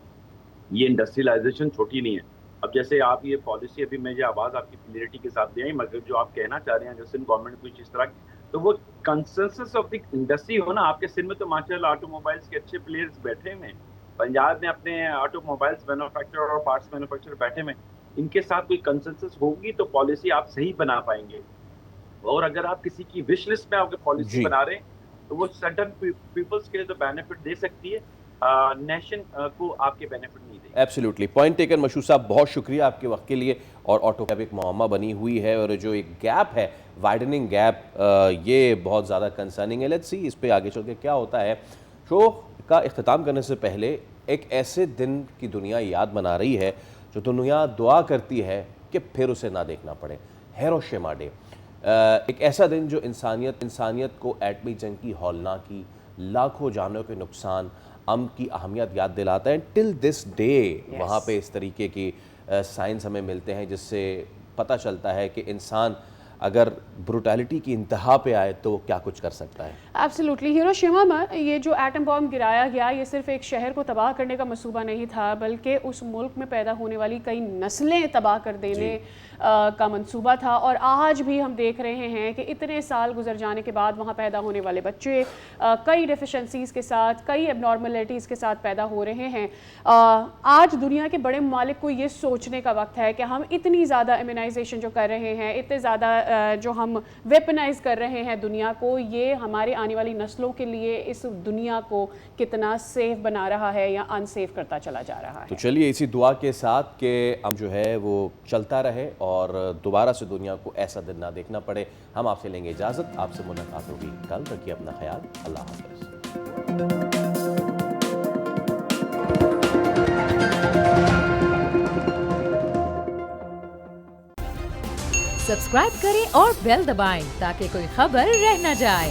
ये इंडस्ट्रियलाइजेशन छोटी नहीं है। अब जैसे आप ये पॉलिसी, अभी मुझे आवाज़ आपकी क्लियरिटी के साथ दे आई, मगर जो आप कहना चाह रहे हैं जो सिंध गवर्नमेंट कुछ इस तरह, तो वो कंसेंसस ऑफ द इंडस्ट्री हो ना। आपके सिंध में तो माशाल्लाह ऑटोमोबाइल्स के अच्छे प्लेयर्स बैठे हुए हैं। पंजाब में अपने ऑटोमोबाइल्स मैन्युफैक्चरर और पार्ट्स मैन्युफैक्चरर बैठे हुए हैं। इनके साथ कोई कंसेंसस होगी तो पॉलिसी आप सही बना पाएंगे। और अगर आप किसी की विश लिस्ट में आपके पॉलिसी बना रहे हैं तो वो सर्टेन पीपल्स के लिए तो बेनिफिट दे सकती है, नेशन को आपके बेनिफिट नहीं देगी।
एब्सोल्युटली, पॉइंट टेकन मशहूद साहब, बहुत शुक्रिया आपके वक्त के लिए। और ऑटो कैब एक मुअम्मा बनी हुई है और जो एक गैप है, वाइडनिंग गैप, ये बहुत ज़्यादा कंसर्निंग है। लेट्स सी इस पे आगे चल के क्या होता है। शो का इख्तिताम करने से पहले एक ऐसे दिन की दुनिया याद मना रही है जो दुनिया दुआ करती है कि फिर उसे ना देखना पड़े। हिरोशिमा डे, एक ऐसा दिन जो इंसानियत को एटमी जंग की हौलनाकी, लाखों जानों के नुकसान, अमन की अहमियत याद दिलाता है। टिल दिस डे वहाँ पे इस तरीके की साइंस हमें मिलते हैं जिससे पता चलता है कि इंसान अगर ब्रुटैलिटी की इंतहा पे आए तो क्या कुछ कर सकता है।
एब्सोल्युटली। हिरोशिमा में ये जो एटम बॉम्ब गिराया गया, ये सिर्फ एक शहर को तबाह करने का मंसूबा नहीं था, बल्कि उस मुल्क में पैदा होने वाली कई नस्लें तबाह कर देने का मंसूबा था। और आज भी हम देख रहे हैं कि इतने साल गुजर जाने के बाद वहाँ पैदा होने वाले बच्चे कई डिफिशेंसीज़ के साथ, कई एबनॉर्मलिटीज़ के साथ पैदा हो रहे हैं। आज दुनिया के बड़े ममालिक को ये सोचने का वक्त है कि हम इतनी ज़्यादा इम्यूनाइजेशन जो कर रहे हैं, इतने ज़्यादा जो हम वेपनाइज कर रहे हैं दुनिया को, ये हमारे आने वाली नस्लों के लिए इस दुनिया को कितना सेफ बना रहा है या अनसेफ करता चला जा रहा है।
तो चलिए इसी दुआ के साथ कि हम जो है वो चलता रहे और दोबारा से दुनिया को ऐसा दिन ना देखना पड़े। हम आपसे लेंगे इजाज़त, आपसे मुलाकात होगी कल। रखिए अपना ख्याल। अल्लाह हाफ़िज़।
सब्सक्राइब करें और बेल दबाएं ताकि कोई खबर रह न जाए।